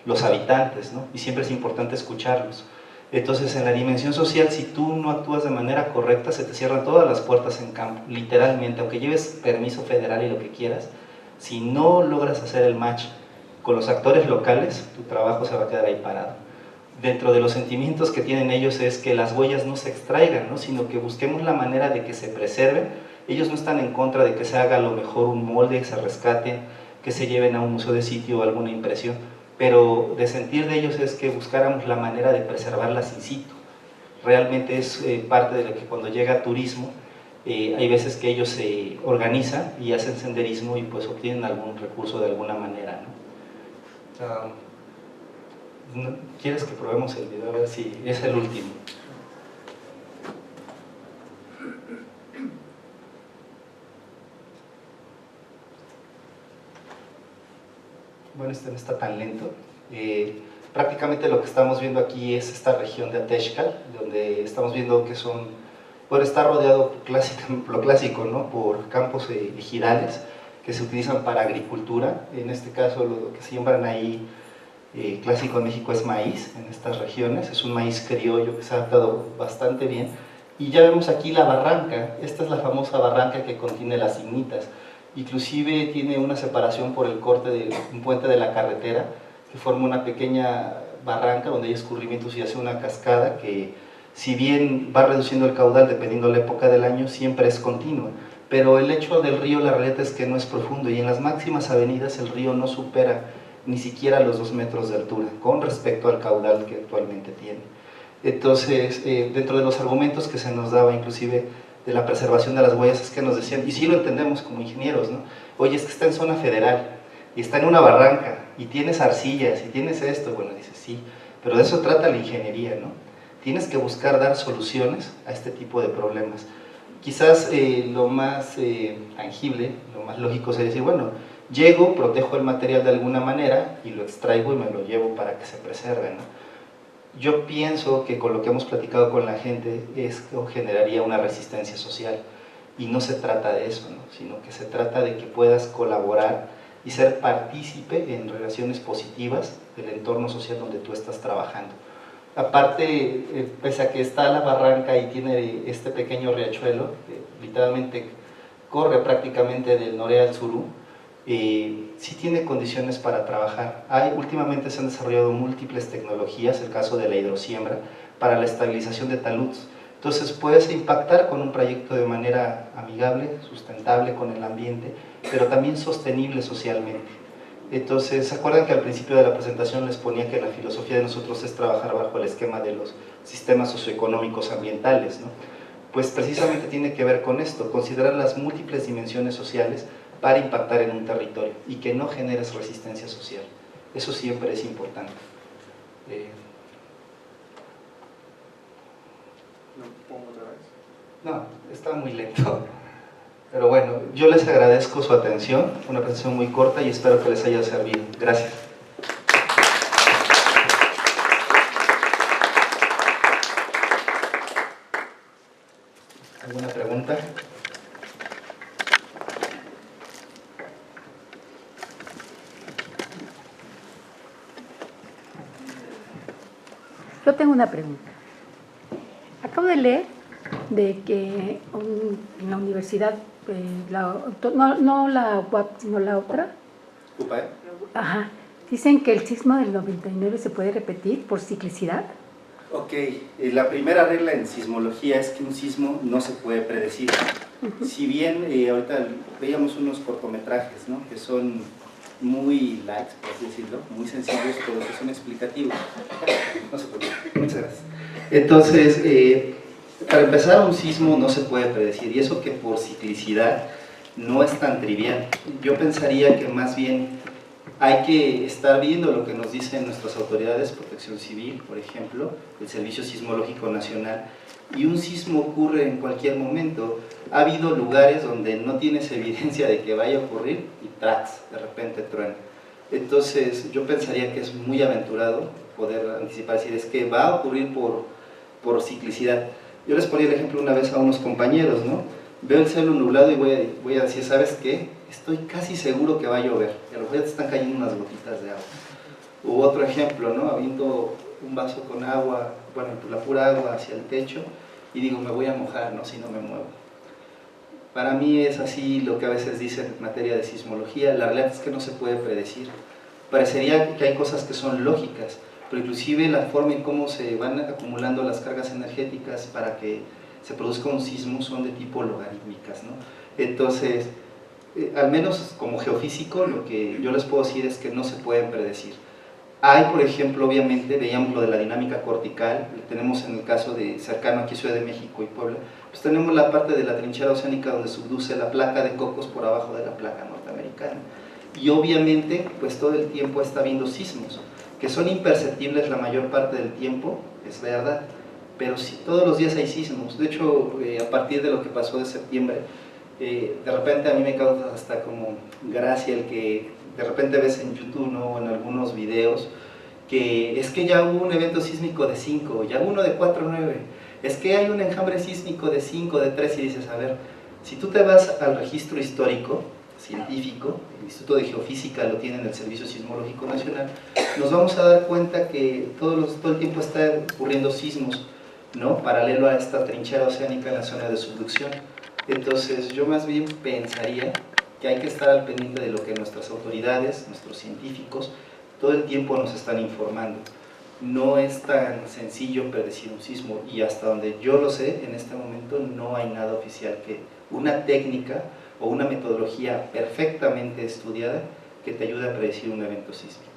los habitantes, ¿no? Y siempre es importante escucharlos. Entonces, en la dimensión social, si tú no actúas de manera correcta, se te cierran todas las puertas en campo, literalmente, aunque lleves permiso federal y lo que quieras. Si no logras hacer el match con los actores locales, tu trabajo se va a quedar ahí parado. Dentro de los sentimientos que tienen ellos es que las huellas no se extraigan, ¿no?, sino que busquemos la manera de que se preserven. Ellos no están en contra de que se haga a lo mejor un molde, se rescaten, que se lleven a un museo de sitio o alguna impresión, pero de sentir de ellos es que buscáramos la manera de preservarlas in situ. Realmente es parte de lo que cuando llega turismo, hay veces que ellos se organizan y hacen senderismo y pues obtienen algún recurso de alguna manera, ¿no? ¿Quieres que probemos el video? A ver si es el último. Bueno, este no está tan lento. Prácticamente lo que estamos viendo aquí es esta región de Atexcal, donde estamos viendo que está rodeado lo clásico, ¿no?, por campos ejidales que se utilizan para agricultura. En este caso lo que siembran ahí, clásico en México, es maíz en estas regiones. Es un maíz criollo que se ha adaptado bastante bien. Y ya vemos aquí la barranca. Esta es la famosa barranca que contiene las ignitas. Inclusive tiene una separación por el corte de un puente de la carretera que forma una pequeña barranca donde hay escurrimientos y hace una cascada que, si bien va reduciendo el caudal dependiendo de la época del año, siempre es continua. Pero el lecho del río, la realidad es que no es profundo, y en las máximas avenidas el río no supera ni siquiera los 2 metros de altura con respecto al caudal que actualmente tiene. Entonces, dentro de los argumentos que se nos daba inclusive de la preservación de las huellas, es que nos decían, y sí lo entendemos como ingenieros, ¿no?, oye, es que está en zona federal y está en una barranca y tienes arcillas y tienes esto. Bueno, dices, sí, pero de eso trata la ingeniería, ¿no? Tienes que buscar dar soluciones a este tipo de problemas. Quizás lo más tangible, lo más lógico sería decir, bueno, llego, protejo el material de alguna manera y lo extraigo y me lo llevo para que se preserve, ¿no? Yo pienso que con lo que hemos platicado con la gente esto generaría una resistencia social, y no se trata de eso, ¿no?, sino que se trata de que puedas colaborar y ser partícipe en relaciones positivas del entorno social donde tú estás trabajando. Aparte, pese a que está la barranca y tiene este pequeño riachuelo, que literalmente corre prácticamente del Noré al Surú, sí tiene condiciones para trabajar. Últimamente se han desarrollado múltiples tecnologías, el caso de la hidrosiembra, para la estabilización de taludes. Entonces puedes impactar con un proyecto de manera amigable, sustentable con el ambiente, pero también sostenible socialmente. Entonces, ¿se acuerdan que al principio de la presentación les ponía que la filosofía de nosotros es trabajar bajo el esquema de los sistemas socioeconómicos ambientales, ¿no? Pues precisamente tiene que ver con esto, considerar las múltiples dimensiones sociales para impactar en un territorio y que no generes resistencia social. Eso siempre es importante. No, está muy lento. Pero bueno, yo les agradezco su atención, fue una presentación muy corta y espero que les haya servido. Gracias. ¿Alguna pregunta? Yo tengo una pregunta. Acabo de leer de que en la universidad, no la UAP, sino la otra, ¿UPAE? ajá, dicen que el sismo del 99 se puede repetir por ciclicidad. Ok, la primera regla en sismología es que un sismo no se puede predecir. Si bien ahorita veíamos unos cortometrajes, ¿no?, que son muy light, por así decirlo, muy sencillos, pero que son explicativos. No se preocupe, muchas gracias. Entonces, para empezar, un sismo no se puede predecir, y eso que por ciclicidad no es tan trivial. Yo pensaría que más bien hay que estar viendo lo que nos dicen nuestras autoridades, Protección Civil, por ejemplo, el Servicio Sismológico Nacional, y un sismo ocurre en cualquier momento. Ha habido lugares donde no tienes evidencia de que vaya a ocurrir y ¡tras!, de repente truena. Entonces, yo pensaría que es muy aventurado poder anticipar, decir, es que va a ocurrir por ciclicidad. Yo les ponía el ejemplo una vez a unos compañeros, ¿no? Veo el cielo nublado y voy a decir, ¿sabes qué? Estoy casi seguro que va a llover, y a lo mejor te están cayendo unas gotitas de agua. U otro ejemplo, ¿no? Aviento un vaso con agua, bueno, la pura agua hacia el techo, y digo, me voy a mojar, ¿no?, si no me muevo. Para mí es así lo que a veces dicen en materia de sismología. La realidad es que no se puede predecir. Parecería que hay cosas que son lógicas, pero inclusive la forma en cómo se van acumulando las cargas energéticas para que se produzca un sismo son de tipo logarítmicas, ¿no? Entonces, al menos como geofísico, lo que yo les puedo decir es que no se pueden predecir. Hay, por ejemplo, obviamente, veíamos lo de la dinámica cortical, tenemos en el caso de cercano aquí Ciudad de México y Puebla, pues tenemos la parte de la trinchera oceánica donde subduce la placa de Cocos por abajo de la placa norteamericana. Y obviamente, pues todo el tiempo está habiendo sismos, que son imperceptibles la mayor parte del tiempo, es verdad, pero sí, todos los días hay sismos. De hecho, a partir de lo que pasó de septiembre, de repente a mí me causa hasta como gracia el que de repente ves en YouTube, ¿no?, en algunos videos, que es que ya hubo un evento sísmico de 5, ya hubo uno de 4.9, es que hay un enjambre sísmico de 5, de 3, y dices, a ver, si tú te vas al registro histórico, científico, el Instituto de Geofísica lo tiene en el Servicio Sismológico Nacional, nos vamos a dar cuenta que todo el tiempo está ocurriendo sismos, ¿no?, paralelo a esta trinchera oceánica en la zona de subducción. Entonces, yo más bien pensaría que hay que estar al pendiente de lo que nuestras autoridades, nuestros científicos, todo el tiempo nos están informando. No es tan sencillo predecir un sismo, y hasta donde yo lo sé, en este momento no hay nada oficial, que una técnica o una metodología perfectamente estudiada que te ayude a predecir un evento sísmico.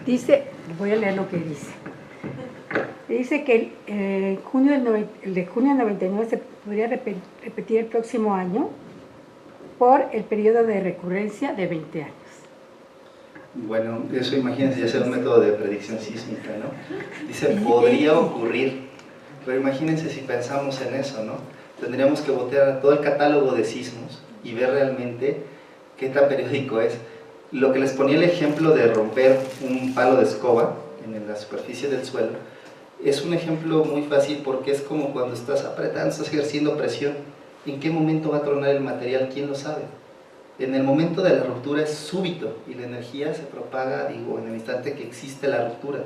Dice, voy a leer lo que dice. Dice que el de junio del 99 se podría repetir el próximo año por el periodo de recurrencia de 20 años. Bueno, eso imagínense, ya sea un método de predicción sísmica, ¿no? Dice, podría ocurrir, pero imagínense si pensamos en eso, ¿no? Tendríamos que voltear todo el catálogo de sismos y ver realmente qué tan periódico es. Lo que les ponía el ejemplo de romper un palo de escoba en la superficie del suelo, es un ejemplo muy fácil, porque es como cuando estás apretando, estás ejerciendo presión. ¿En qué momento va a tronar el material? ¿Quién lo sabe? En el momento de la ruptura es súbito y la energía se propaga, digo, en el instante que existe la ruptura,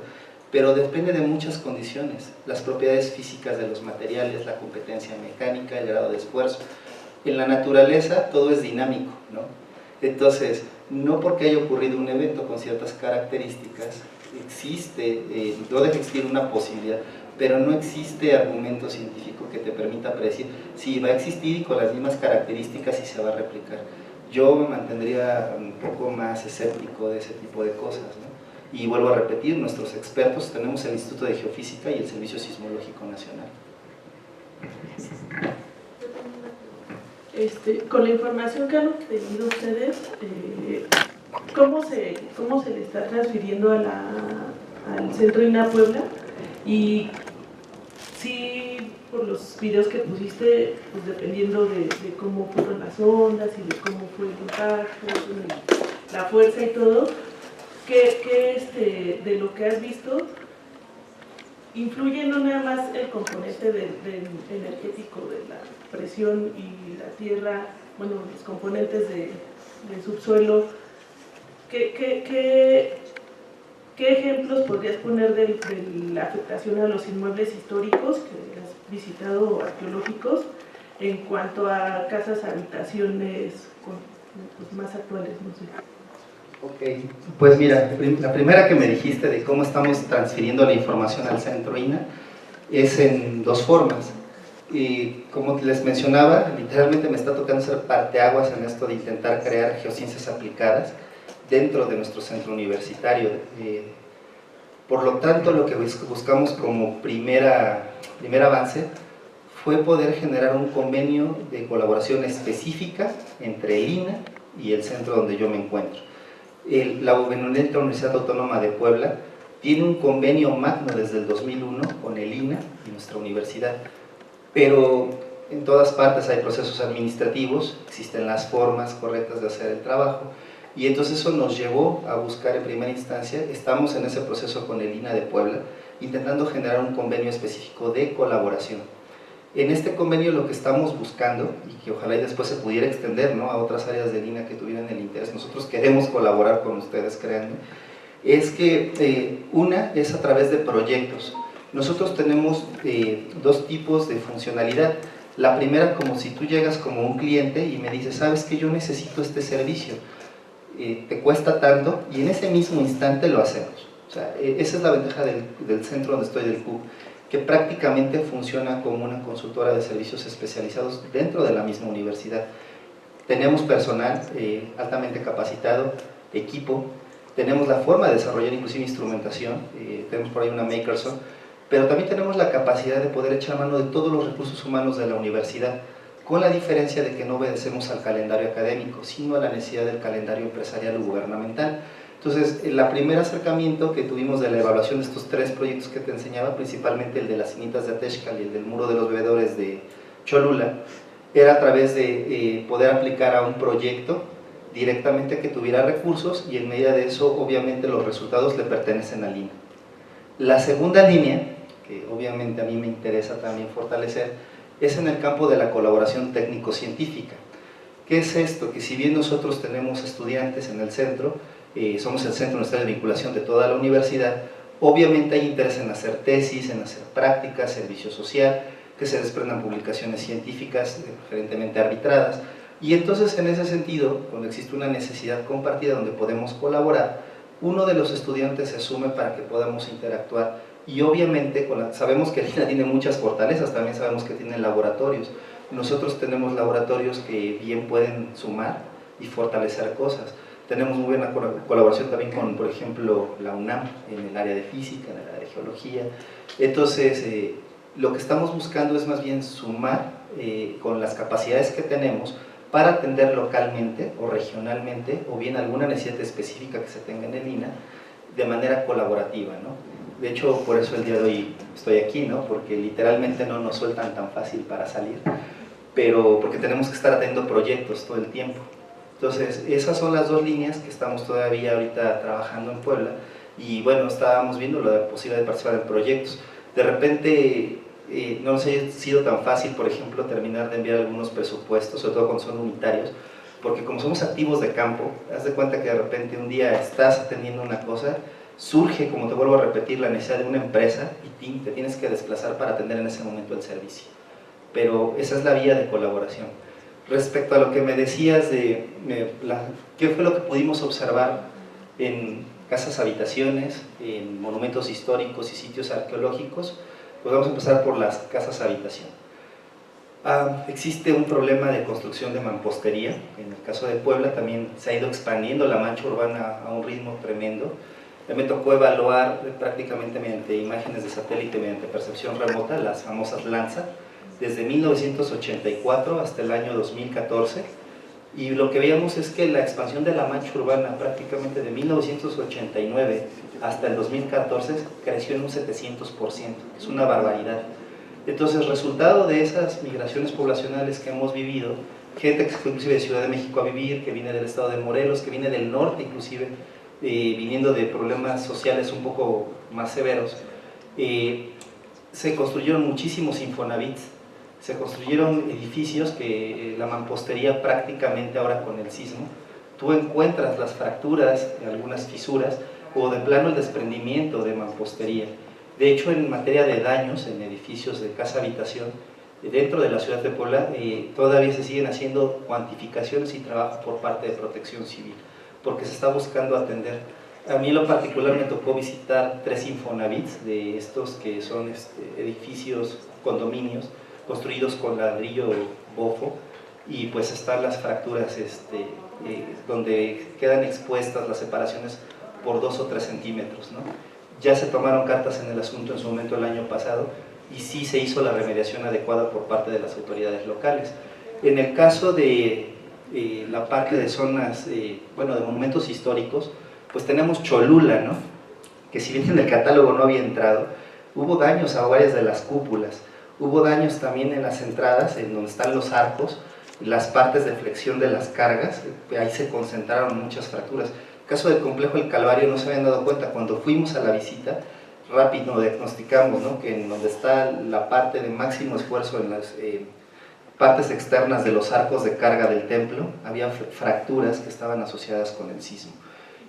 pero depende de muchas condiciones, las propiedades físicas de los materiales, la competencia mecánica, el grado de esfuerzo. En la naturaleza todo es dinámico, ¿no? Entonces, no porque haya ocurrido un evento con ciertas características, no deja existir una posibilidad, pero no existe argumento científico que te permita predecir si va a existir y con las mismas características y se va a replicar. Yo me mantendría un poco más escéptico de ese tipo de cosas, ¿no? Y vuelvo a repetir, nuestros expertos, tenemos el Instituto de Geofísica y el Servicio Sismológico Nacional. Con la información que han obtenido ustedes, ¿cómo se le está transfiriendo al Centro INAH Puebla? Y si por los videos que pusiste, pues dependiendo de cómo fueron las ondas y de cómo fue el impacto, la fuerza y todo, ¿qué de lo que has visto influye no nada más el componente del energético de la presión y la tierra, bueno, los componentes del subsuelo? ¿Qué ¿qué ejemplos podrías poner de la afectación a los inmuebles históricos que has visitado, arqueológicos, en cuanto a casas, habitaciones pues, más actuales? No sé. Ok, pues mira, la primera que me dijiste de cómo estamos transfiriendo la información al centro INAH es en dos formas. Y como les mencionaba, literalmente me está tocando ser parteaguas en esto de intentar crear geociencias aplicadas dentro de nuestro centro universitario. Por lo tanto, lo que buscamos como primer avance fue poder generar un convenio de colaboración específica entre el INAH y el centro donde yo me encuentro. La Universidad Autónoma de Puebla tiene un convenio magno desde el 2001 con el INAH y nuestra universidad, pero en todas partes hay procesos administrativos, existen las formas correctas de hacer el trabajo, y entonces eso nos llevó a buscar en primera instancia, estamos en ese proceso con el INAH de Puebla, intentando generar un convenio específico de colaboración. En este convenio lo que estamos buscando, y que ojalá y después se pudiera extender, ¿no?, a otras áreas del INAH que tuvieran el interés, nosotros queremos colaborar con ustedes, créanme, es que una es a través de proyectos. Nosotros tenemos dos tipos de funcionalidad. La primera, como si tú llegas como un cliente y me dices, ¿sabes qué? Yo necesito este servicio, te cuesta tanto, y en ese mismo instante lo hacemos. O sea, esa es la ventaja del centro donde estoy, del CUB, que prácticamente funciona como una consultora de servicios especializados dentro de la misma universidad. Tenemos personal altamente capacitado, equipo, tenemos la forma de desarrollar inclusive instrumentación, tenemos por ahí una Makerson, pero también tenemos la capacidad de poder echar mano de todos los recursos humanos de la universidad, con la diferencia de que no obedecemos al calendario académico, sino a la necesidad del calendario empresarial o gubernamental. Entonces, el primer acercamiento que tuvimos de la evaluación de estos tres proyectos que te enseñaba, principalmente el de las cinitas de Atexcal y el del muro de los bebedores de Cholula, era a través de poder aplicar a un proyecto directamente que tuviera recursos, y en medida de eso, obviamente, los resultados le pertenecen al INAH. La segunda línea, que obviamente a mí me interesa también fortalecer, es en el campo de la colaboración técnico-científica. ¿Qué es esto? Que si bien nosotros tenemos estudiantes en el centro, somos el centro de vinculación de toda la universidad, obviamente hay interés en hacer tesis, en hacer prácticas, servicio social, que se desprendan publicaciones científicas, preferentemente arbitradas, y entonces en ese sentido, cuando existe una necesidad compartida donde podemos colaborar, uno de los estudiantes se sume para que podamos interactuar, y obviamente sabemos que el INAH tiene muchas fortalezas, también sabemos que tiene laboratorios. Nosotros tenemos laboratorios que bien pueden sumar y fortalecer cosas. Tenemos muy buena colaboración también con, por ejemplo, la UNAM en el área de física, en el área de geología. Entonces, lo que estamos buscando es más bien sumar con las capacidades que tenemos para atender localmente o regionalmente, o bien alguna necesidad específica que se tenga en el INAH, de manera colaborativa, ¿no? De hecho, por eso el día de hoy estoy aquí, ¿no? Porque literalmente no nos sueltan tan fácil para salir, pero porque tenemos que estar atendiendo proyectos todo el tiempo. Entonces, esas son las dos líneas que estamos todavía ahorita trabajando en Puebla, y bueno, estábamos viendo la posibilidad de participar en proyectos. De repente, no nos ha sido tan fácil, por ejemplo, terminar de enviar algunos presupuestos, sobre todo cuando son unitarios, porque como somos activos de campo, haz de cuenta que de repente un día estás atendiendo una cosa, surge, como te vuelvo a repetir, la necesidad de una empresa y te tienes que desplazar para atender en ese momento el servicio. Pero esa es la vía de colaboración. Respecto a lo que me decías de qué fue lo que pudimos observar en casas habitaciones, en monumentos históricos y sitios arqueológicos, pues vamos a empezar por las casas habitación. Existe un problema de construcción de mampostería. En el caso de Puebla también se ha ido expandiendo la mancha urbana a un ritmo tremendo. Me tocó evaluar prácticamente mediante imágenes de satélite, mediante percepción remota, las famosas Lanza, desde 1984 hasta el año 2014, y lo que veíamos es que la expansión de la mancha urbana prácticamente de 1989 hasta el 2014 creció en un 700%, es una barbaridad. Entonces, resultado de esas migraciones poblacionales que hemos vivido, gente que se fue inclusive de Ciudad de México a vivir, que viene del estado de Morelos, que viene del norte inclusive, viniendo de problemas sociales un poco más severos, se construyeron muchísimos Infonavits, se construyeron edificios que la mampostería prácticamente ahora con el sismo, tú encuentras las fracturas, algunas fisuras, o de plano el desprendimiento de mampostería. De hecho, en materia de daños en edificios de casa-habitación, dentro de la ciudad de Puebla todavía se siguen haciendo cuantificaciones y trabajo por parte de Protección Civil, porque se está buscando atender. A mí en lo particular me tocó visitar 3 Infonavits, de estos que son edificios, condominios, construidos con ladrillo bofo, y pues están las fracturas donde quedan expuestas las separaciones por 2 o 3 centímetros, ¿no? Ya se tomaron cartas en el asunto en su momento el año pasado y sí se hizo la remediación adecuada por parte de las autoridades locales. En el caso de la parte de zonas, bueno, de monumentos históricos, pues tenemos Cholula, ¿no? Que si bien en el catálogo no había entrado, hubo daños a varias de las cúpulas, hubo daños también en las entradas, en donde están los arcos, las partes de flexión de las cargas, ahí se concentraron muchas fracturas. En el caso del complejo El Calvario no se habían dado cuenta, cuando fuimos a la visita, rápido diagnosticamos, ¿no? Que en donde está la parte de máximo esfuerzo en las partes externas de los arcos de carga del templo, había fracturas que estaban asociadas con el sismo.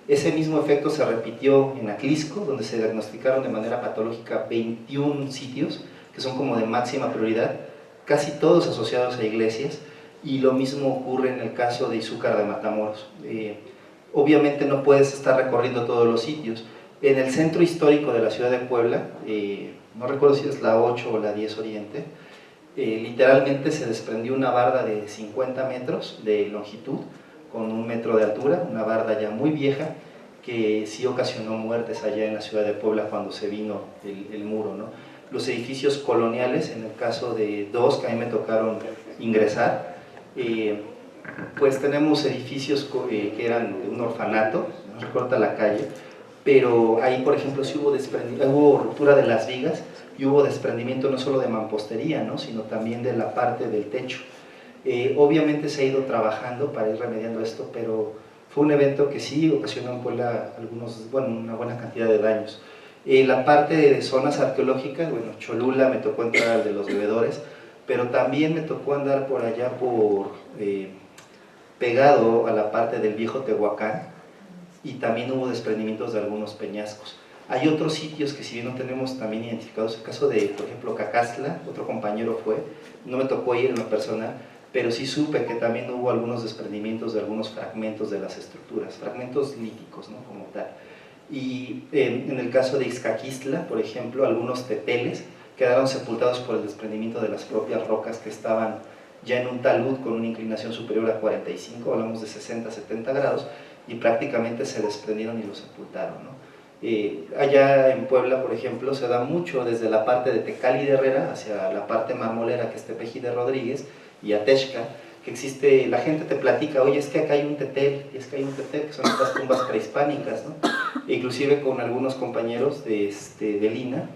Ese mismo efecto se repitió en Atlisco, donde se diagnosticaron de manera patológica 21 sitios, que son como de máxima prioridad, casi todos asociados a iglesias, y lo mismo ocurre en el caso de Izúcar de Matamoros. Obviamente no puedes estar recorriendo todos los sitios. En el centro histórico de la ciudad de Puebla, no recuerdo si es la 8 o la 10 Oriente, literalmente se desprendió una barda de 50 metros de longitud, con 1 metro de altura, una barda ya muy vieja, que sí ocasionó muertes allá en la ciudad de Puebla cuando se vino el muro, ¿no? Los edificios coloniales, en el caso de 2 que a mí me tocaron ingresar, pues tenemos edificios que eran de un orfanato, no recuerdo la calle, pero ahí por ejemplo sí hubo ruptura de las vigas y hubo desprendimiento no solo de mampostería, ¿no? Sino también de la parte del techo. Obviamente se ha ido trabajando para ir remediando esto, pero fue un evento que sí ocasionó en Puebla una buena cantidad de daños. La parte de zonas arqueológicas, bueno, Cholula me tocó entrar al de los bebedores, pero también me tocó andar por allá pegado a la parte del viejo Tehuacán, y también hubo desprendimientos de algunos peñascos. Hay otros sitios que si bien no tenemos también identificados, el caso de, por ejemplo, Cacastla, otro compañero fue, no me tocó ir en lo personal, pero sí supe que también hubo algunos desprendimientos de algunos fragmentos de las estructuras, fragmentos líticos, ¿no? Como tal. Y en el caso de Ixcaquistla, por ejemplo, algunos teteles quedaron sepultados por el desprendimiento de las propias rocas que estaban ya en un talud con una inclinación superior a 45, hablamos de 60-70 grados, y prácticamente se desprendieron y lo sepultaron, ¿no? Allá en Puebla, por ejemplo, se da mucho desde la parte de Tecali de Herrera hacia la parte marmolera, que es Tepeji de Rodríguez, y Atexca, que existe, la gente te platica, oye, es que acá hay un tetel, y es que hay un tetel, que son estas tumbas prehispánicas, ¿no? E inclusive con algunos compañeros de Lina,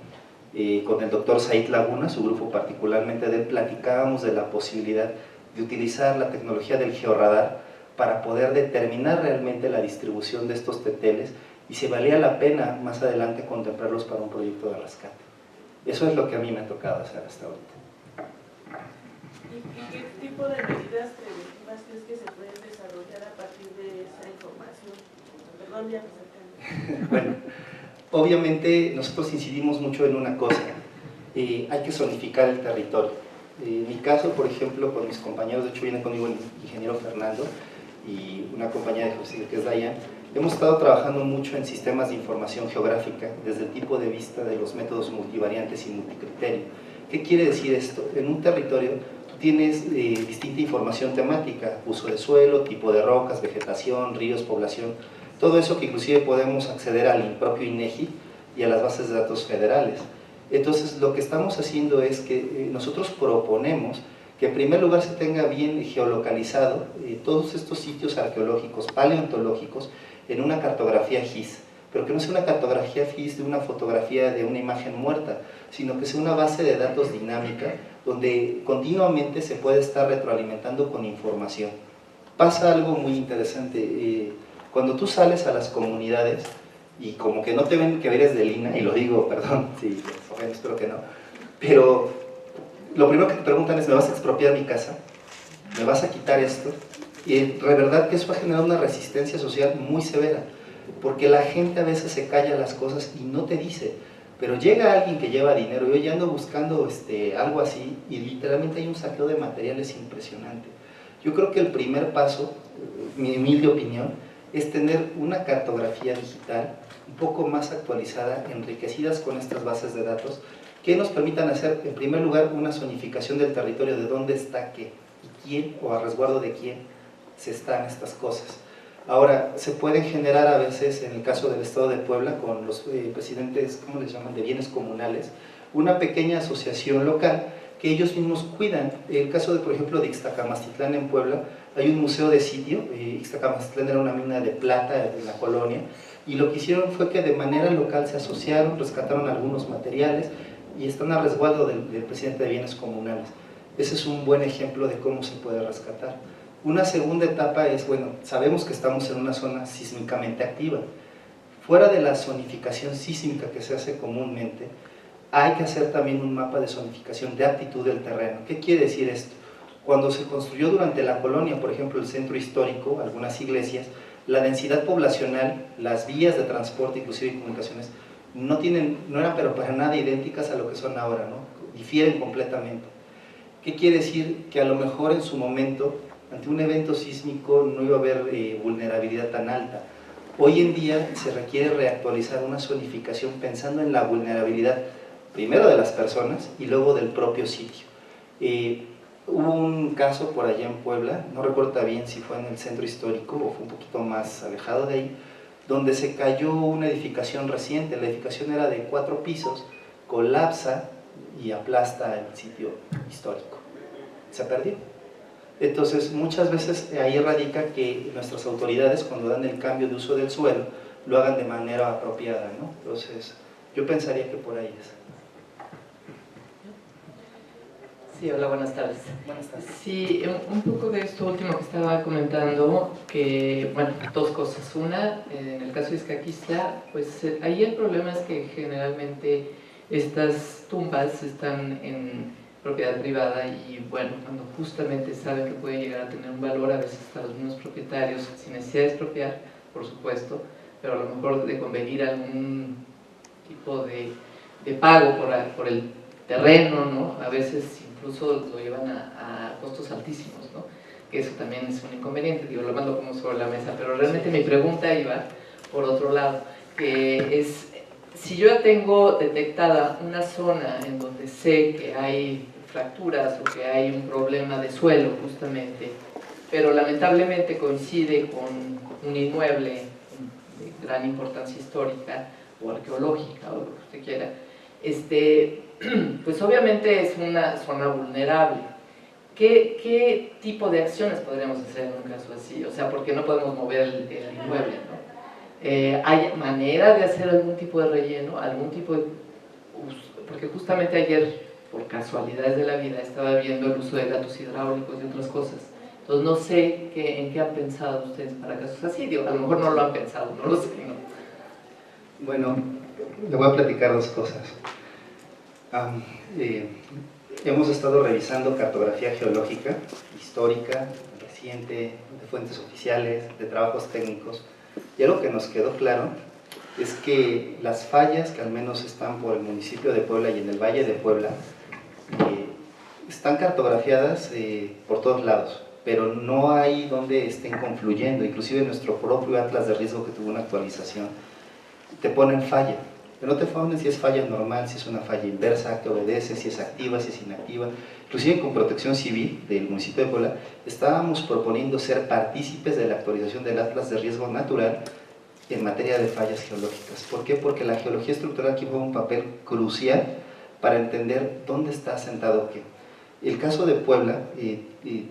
con el doctor Said Laguna, su grupo particularmente de él, platicábamos de la posibilidad de utilizar la tecnología del georradar para poder determinar realmente la distribución de estos teteles y si valía la pena más adelante contemplarlos para un proyecto de rescate. Eso es lo que a mí me ha tocado hacer hasta ahorita. ¿Y qué tipo de medidas preventivas crees que se pueden desarrollar a partir de esa información? Perdón, ya me sacan. Bueno, obviamente nosotros incidimos mucho en una cosa, hay que zonificar el territorio. En mi caso, por ejemplo, con mis compañeros, de hecho viene conmigo el ingeniero Fernando y una compañera de José, que es Dayan, hemos estado trabajando mucho en sistemas de información geográfica desde el tipo de vista de los métodos multivariantes y multicriterio. ¿Qué quiere decir esto? En un territorio tú tienes distinta información temática, uso de suelo, tipo de rocas, vegetación, ríos, población, todo eso que inclusive podemos acceder al propio INEGI y a las bases de datos federales. Entonces lo que estamos haciendo es que nosotros proponemos que en primer lugar se tenga bien geolocalizado todos estos sitios arqueológicos, paleontológicos, en una cartografía GIS, pero que no sea una cartografía GIS de una fotografía de una imagen muerta, sino que sea una base de datos dinámica donde continuamente se puede estar retroalimentando con información. Pasa algo muy interesante, cuando tú sales a las comunidades y como que no te ven que eres de Lina, y lo digo, perdón, sí, espero que no, pero lo primero que te preguntan es, ¿me vas a expropiar mi casa? ¿Me vas a quitar esto? Y de verdad que eso ha generado una resistencia social muy severa. porque la gente a veces se calla las cosas y no te dice, pero llega alguien que lleva dinero, yo ya ando buscando algo así, y literalmente hay un saqueo de materiales impresionante. Yo creo que el primer paso, mi humilde opinión, es tener una cartografía digital un poco más actualizada, enriquecidas con estas bases de datos, que nos permitan hacer, en primer lugar, una zonificación del territorio, de dónde está qué, y quién, o a resguardo de quién se están estas cosas. Ahora, se pueden generar a veces, en el caso del Estado de Puebla, con los presidentes, ¿cómo les llaman?, de bienes comunales, una pequeña asociación local que ellos mismos cuidan. El caso, por ejemplo, de Ixtacamastitlán en Puebla, hay un museo de sitio. Ixtacamastitlán era una mina de plata en la colonia, y lo que hicieron fue que de manera local se asociaron, rescataron algunos materiales y están a resguardo del presidente de bienes comunales. Ese es un buen ejemplo de cómo se puede rescatar. Una segunda etapa es, bueno, sabemos que estamos en una zona sísmicamente activa. Fuera de la zonificación sísmica que se hace comúnmente, hay que hacer también un mapa de zonificación de aptitud del terreno. ¿Qué quiere decir esto? Cuando se construyó durante la colonia, por ejemplo, el centro histórico, algunas iglesias, la densidad poblacional, las vías de transporte, inclusive y comunicaciones, no eran pero para nada idénticas a lo que son ahora, ¿no? Difieren completamente. ¿Qué quiere decir? Que a lo mejor en su momento, ante un evento sísmico, no iba a haber vulnerabilidad tan alta. Hoy en día se requiere reactualizar una zonificación pensando en la vulnerabilidad, primero de las personas y luego del propio sitio. Hubo un caso por allá en Puebla, no recuerdo bien si fue en el centro histórico o fue un poquito más alejado de ahí, donde se cayó una edificación reciente. La edificación era de 4 pisos, colapsa y aplasta el sitio histórico. Se perdió. Entonces, muchas veces ahí radica que nuestras autoridades, cuando dan el cambio de uso del suelo, lo hagan de manera apropiada, ¿no? Entonces, yo pensaría que por ahí es. Sí, hola, buenas tardes. Buenas tardes. Sí, un poco de esto último que estaba comentando, que, bueno, 2 cosas. Una, en el caso de Izcaquistla, pues ahí el problema es que generalmente estas tumbas están en propiedad privada y, bueno, cuando justamente saben que pueden llegar a tener un valor, a veces hasta los mismos propietarios, sin necesidad de expropiar, por supuesto, pero a lo mejor de convenir algún tipo de pago por el terreno, ¿no? A veces incluso lo llevan a costos altísimos, ¿no? Que eso también es un inconveniente, digo, lo mando como sobre la mesa, pero realmente mi pregunta iba por otro lado, que es, si yo ya tengo detectada una zona en donde sé que hay fracturas o que hay un problema de suelo justamente, pero lamentablemente coincide con un inmueble de gran importancia histórica o arqueológica o lo que usted quiera, pues obviamente es una zona vulnerable. ¿Qué tipo de acciones podríamos hacer en un caso así? O sea, porque no podemos mover el inmueble, ¿no? ¿Hay manera de hacer algún tipo de relleno? ¿Algún tipo de uso? Porque justamente ayer, por casualidades de la vida, estaba viendo el uso de gatos hidráulicos y otras cosas. Entonces no sé en qué han pensado ustedes para casos así. Digo, a lo mejor no lo han pensado, no lo sé, ¿no? Bueno, le voy a platicar 2 cosas. Hemos estado revisando cartografía geológica, histórica, reciente, de fuentes oficiales, de trabajos técnicos, y algo que nos quedó claro es que las fallas que al menos están por el municipio de Puebla y en el Valle de Puebla están cartografiadas por todos lados, pero no hay donde estén confluyendo. Inclusive nuestro propio Atlas de Riesgo, que tuvo una actualización, te ponen falla, pero no te ponen si es falla normal, si es una falla inversa, que obedece, si es activa, si es inactiva. Inclusive con Protección Civil del municipio de Puebla estábamos proponiendo ser partícipes de la actualización del Atlas de Riesgo Natural en materia de fallas geológicas. ¿Por qué? Porque la geología estructural aquí juega un papel crucial para entender dónde está asentado qué. El caso de Puebla,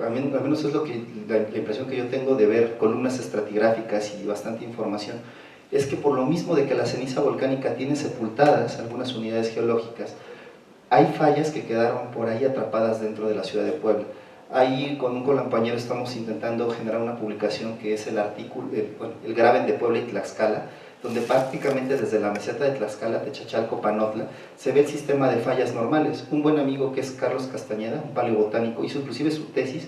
al menos es la impresión que yo tengo de ver columnas estratigráficas y bastante información, es que por lo mismo de que la ceniza volcánica tiene sepultadas algunas unidades geológicas, hay fallas que quedaron por ahí atrapadas dentro de la ciudad de Puebla. Ahí con un compañero estamos intentando generar una publicación que es el artículo, el Graben de Puebla y Tlaxcala, donde prácticamente desde la meseta de Tlaxcala, Techachalco, Panotla, se ve el sistema de fallas normales. Un buen amigo que es Carlos Castañeda, un paleobotánico, hizo inclusive su tesis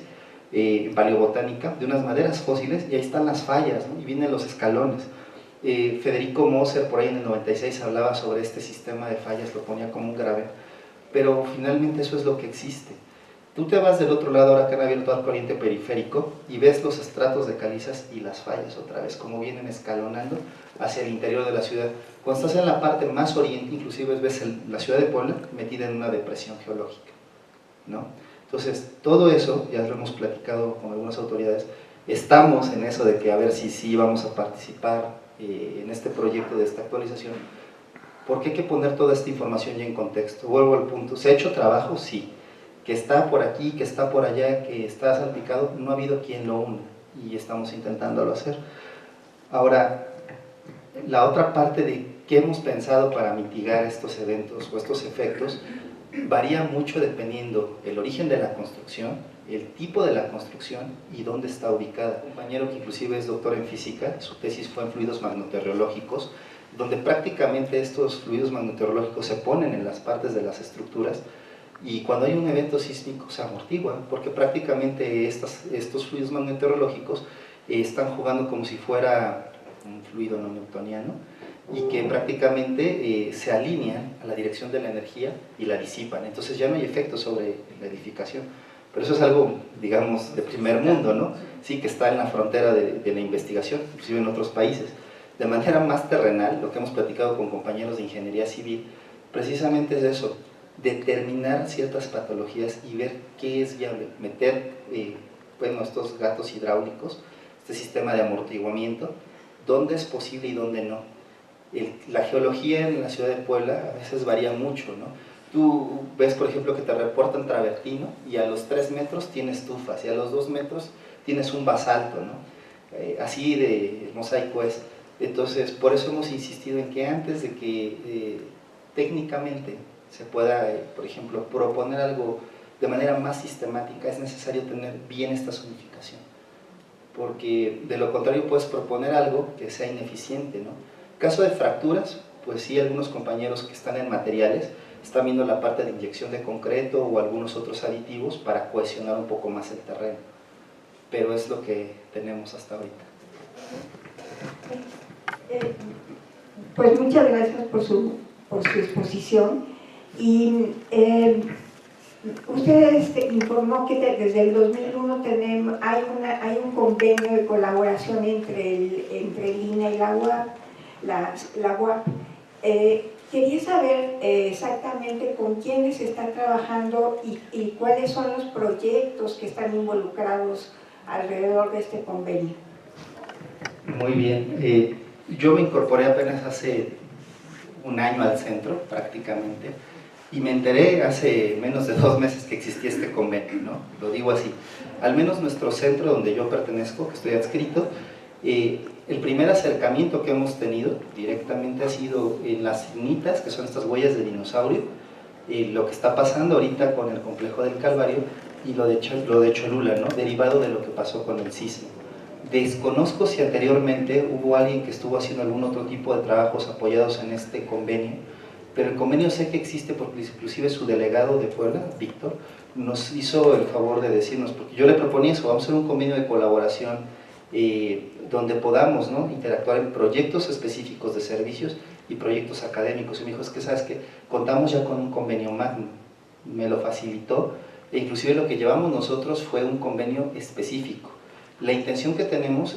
en paleobotánica de unas maderas fósiles, y ahí están las fallas, ¿no? Y vienen los escalones. Federico Moser por ahí en el 96 hablaba sobre este sistema de fallas, lo ponía como un grave, pero finalmente eso es lo que existe. Tú te vas del otro lado, ahora que han abierto al corriente periférico, y ves los estratos de calizas y las fallas otra vez, como vienen escalonando hacia el interior de la ciudad. Cuando estás en la parte más oriente, inclusive ves la ciudad de Puebla metida en una depresión geológica, ¿no? Entonces, todo eso, ya lo hemos platicado con algunas autoridades, estamos en eso de que a ver si sí vamos a participar en este proyecto de esta actualización, porque hay que poner toda esta información ya en contexto. Vuelvo al punto, ¿se ha hecho trabajo? Sí. Que está por aquí, que está por allá, que está salpicado, no ha habido quien lo una, y estamos intentándolo hacer. Ahora, la otra parte de qué hemos pensado para mitigar estos eventos o estos efectos varía mucho dependiendo el origen de la construcción, el tipo de la construcción y dónde está ubicada. Un compañero que inclusive es doctor en física, su tesis fue en fluidos magnoterriológicos, donde prácticamente estos fluidos magnoterriológicos se ponen en las partes de las estructuras, y cuando hay un evento sísmico se amortiguan, porque prácticamente estos fluidos magnetorológicos están jugando como si fuera un fluido no newtoniano, y que prácticamente se alinean a la dirección de la energía y la disipan. Entonces ya no hay efecto sobre la edificación. Pero eso es algo, digamos, de primer mundo, ¿no? Sí, que está en la frontera de la investigación, inclusive en otros países. De manera más terrenal, lo que hemos platicado con compañeros de ingeniería civil, precisamente es eso, determinar ciertas patologías y ver qué es viable, meter bueno, estos gatos hidráulicos, este sistema de amortiguamiento, dónde es posible y dónde no. La geología en la ciudad de Puebla a veces varía mucho, ¿no? Tú ves, por ejemplo, que te reportan travertino y a los 3 metros tienes tufas y a los 2 metros tienes un basalto, ¿no? Así de mosaico es. Entonces, por eso hemos insistido en que antes de que técnicamente se pueda, por ejemplo, proponer algo de manera más sistemática, es necesario tener bien esta zonificación, porque de lo contrario puedes proponer algo que sea ineficiente, ¿no? Caso de fracturas, pues sí, algunos compañeros que están en materiales están viendo la parte de inyección de concreto o algunos otros aditivos para cohesionar un poco más el terreno, pero es lo que tenemos hasta ahorita. Pues muchas gracias por su exposición. Y usted informó que desde el 2001 hay un convenio de colaboración entre el INA y la UAP. Quería saber exactamente con quiénes se está trabajando y cuáles son los proyectos que están involucrados alrededor de este convenio. Muy bien. Yo me incorporé apenas hace un año al centro, prácticamente, y me enteré hace menos de 2 meses que existía este convenio, ¿no? Lo digo así. Al menos nuestro centro donde yo pertenezco, que estoy adscrito, el primer acercamiento que hemos tenido directamente ha sido en las ignitas, que son estas huellas de dinosaurio, lo que está pasando ahorita con el complejo del Calvario y lo de Cholula, ¿no? Derivado de lo que pasó con el sismo. Desconozco si anteriormente hubo alguien que estuvo haciendo algún otro tipo de trabajos apoyados en este convenio, pero el convenio sé que existe porque inclusive su delegado de Puebla, Víctor, nos hizo el favor de decirnos, porque yo le proponía eso, vamos a hacer un convenio de colaboración donde podamos, ¿no?, interactuar en proyectos específicos de servicios y proyectos académicos. Y me dijo, es que sabes que contamos ya con un convenio magno, me lo facilitó, e inclusive lo que llevamos nosotros fue un convenio específico. La intención que tenemos,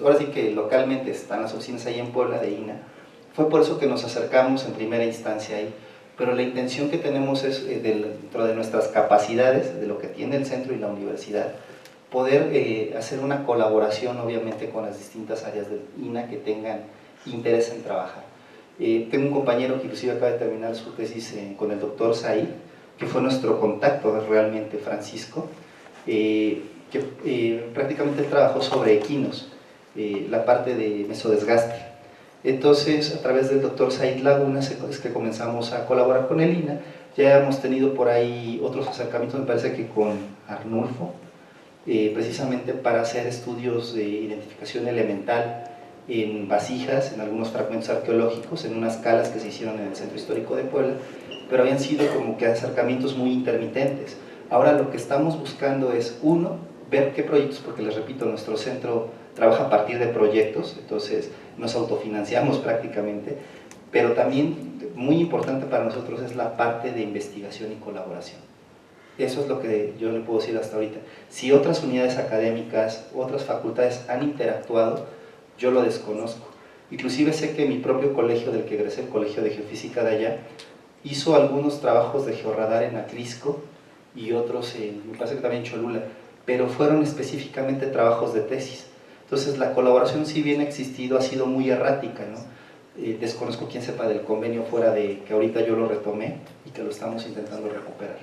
ahora sí que localmente están las oficinas ahí en Puebla de INA, fue por eso que nos acercamos en primera instancia ahí, pero la intención que tenemos es, dentro de nuestras capacidades, de lo que tiene el centro y la universidad, poder hacer una colaboración obviamente con las distintas áreas del INA que tengan interés en trabajar. Tengo un compañero que inclusive acaba de terminar su tesis con el doctor Said, que fue nuestro contacto realmente, Francisco, que prácticamente trabajó sobre equinos, la parte de mesodesgaste. Entonces, a través del doctor Said Laguna es que comenzamos a colaborar con el INA. Ya hemos tenido por ahí otros acercamientos, me parece que con Arnulfo, precisamente para hacer estudios de identificación elemental en vasijas, en algunos fragmentos arqueológicos, en unas calas que se hicieron en el Centro Histórico de Puebla, pero habían sido como que acercamientos muy intermitentes. Ahora lo que estamos buscando es, uno, ver qué proyectos, porque les repito, nuestro centro trabaja a partir de proyectos, entonces nos autofinanciamos prácticamente, pero también muy importante para nosotros es la parte de investigación y colaboración. Eso es lo que yo le puedo decir hasta ahorita. Si otras unidades académicas, otras facultades han interactuado, yo lo desconozco. Inclusive sé que mi propio colegio del que egresé, el Colegio de Geofísica de allá, hizo algunos trabajos de georradar en Atlisco y otros, me parece que también en Cholula, pero fueron específicamente trabajos de tesis. Entonces la colaboración, si bien ha existido, ha sido muy errática, ¿no? Desconozco quién sepa del convenio fuera de que ahorita yo lo retomé y que lo estamos intentando recuperar.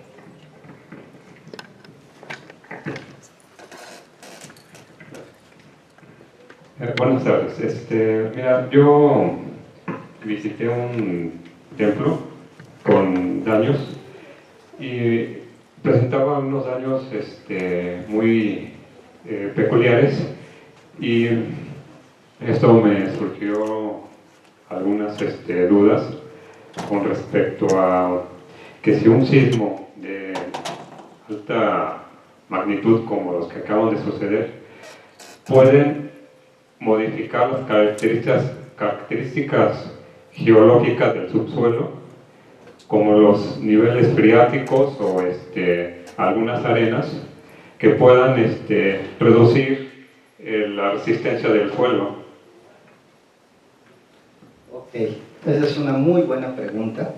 Buenas tardes. Mira, yo visité un templo con daños y presentaba unos daños muy peculiares, y esto me surgió algunas dudas con respecto a que si un sismo de alta magnitud como los que acaban de suceder pueden modificar las características geológicas del subsuelo, como los niveles freáticos o algunas arenas que puedan reducir la resistencia del suelo. Ok, esa es una muy buena pregunta,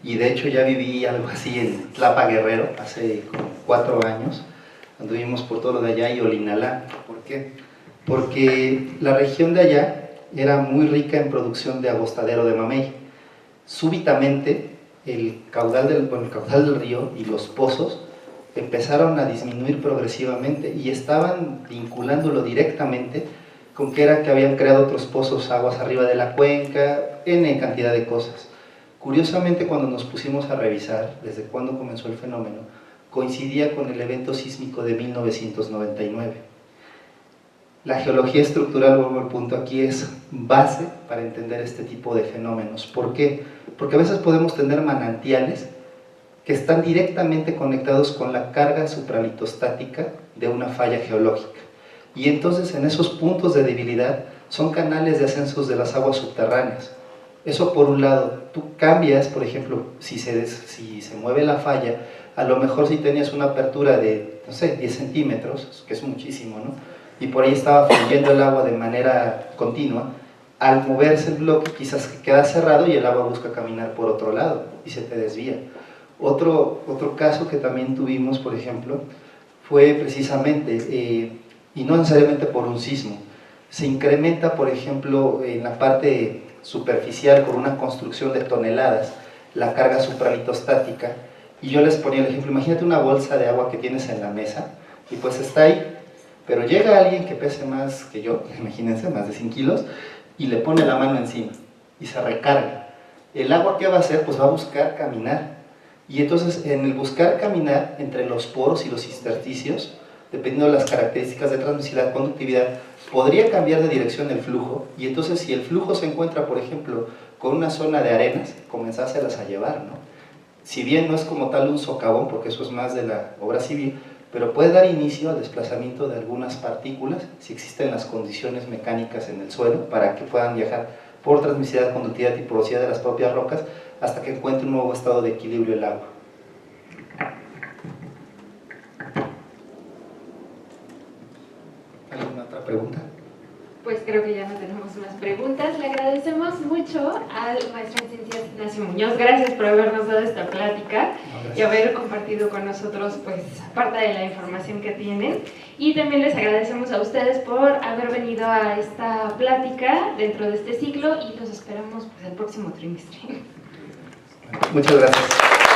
y de hecho ya viví algo así en Tlapa Guerrero hace como 4 años. Anduvimos por todo lo de allá y Olinalá. ¿Por qué? Porque la región de allá era muy rica en producción de agostadero de mamey. Súbitamente el caudal del río y los pozos empezaron a disminuir progresivamente y estaban vinculándolo directamente con que habían creado otros pozos, aguas arriba de la cuenca, N cantidad de cosas. Curiosamente, cuando nos pusimos a revisar desde cuándo comenzó el fenómeno, coincidía con el evento sísmico de 1999. La geología estructural, vuelvo al punto aquí, es base para entender este tipo de fenómenos. ¿Por qué? Porque a veces podemos tener manantiales que están directamente conectados con la carga supralitostática de una falla geológica. Y entonces en esos puntos de debilidad son canales de ascensos de las aguas subterráneas. Eso por un lado. Tú cambias, por ejemplo, si se mueve la falla, a lo mejor si tenías una apertura de, no sé, 10 centímetros, que es muchísimo, ¿no? Y por ahí estaba fluyendo el agua de manera continua, al moverse el bloque quizás queda cerrado y el agua busca caminar por otro lado y se te desvía. Otro caso que también tuvimos, por ejemplo, fue precisamente, y no necesariamente por un sismo, se incrementa, por ejemplo, en la parte superficial con una construcción de toneladas, la carga supralitostática, y yo les ponía el ejemplo, imagínate una bolsa de agua que tienes en la mesa, y pues está ahí, pero llega alguien que pese más que yo, imagínense, más de 100 kilos, y le pone la mano encima, y se recarga. El agua, ¿qué va a hacer? Pues va a buscar caminar, y entonces en el buscar caminar entre los poros y los intersticios, dependiendo de las características de transmisibilidad, conductividad, podría cambiar de dirección el flujo, y entonces si el flujo se encuentra, por ejemplo, con una zona de arenas, comenzárselas a llevar, ¿no? Si bien no es como tal un socavón, porque eso es más de la obra civil, pero puede dar inicio al desplazamiento de algunas partículas, si existen las condiciones mecánicas en el suelo, para que puedan viajar por transmisibilidad, conductividad y porosidad de las propias rocas, hasta que encuentre un nuevo estado de equilibrio el agua. ¿Alguna otra pregunta? Pues creo que ya no tenemos más preguntas. Le agradecemos mucho al maestro en Ciencias Ignacio Muñoz. Gracias por habernos dado esta plática y haber compartido con nosotros pues parte de la información que tienen. Y también les agradecemos a ustedes por haber venido a esta plática dentro de este ciclo y los esperamos pues, el próximo trimestre. Muchas gracias.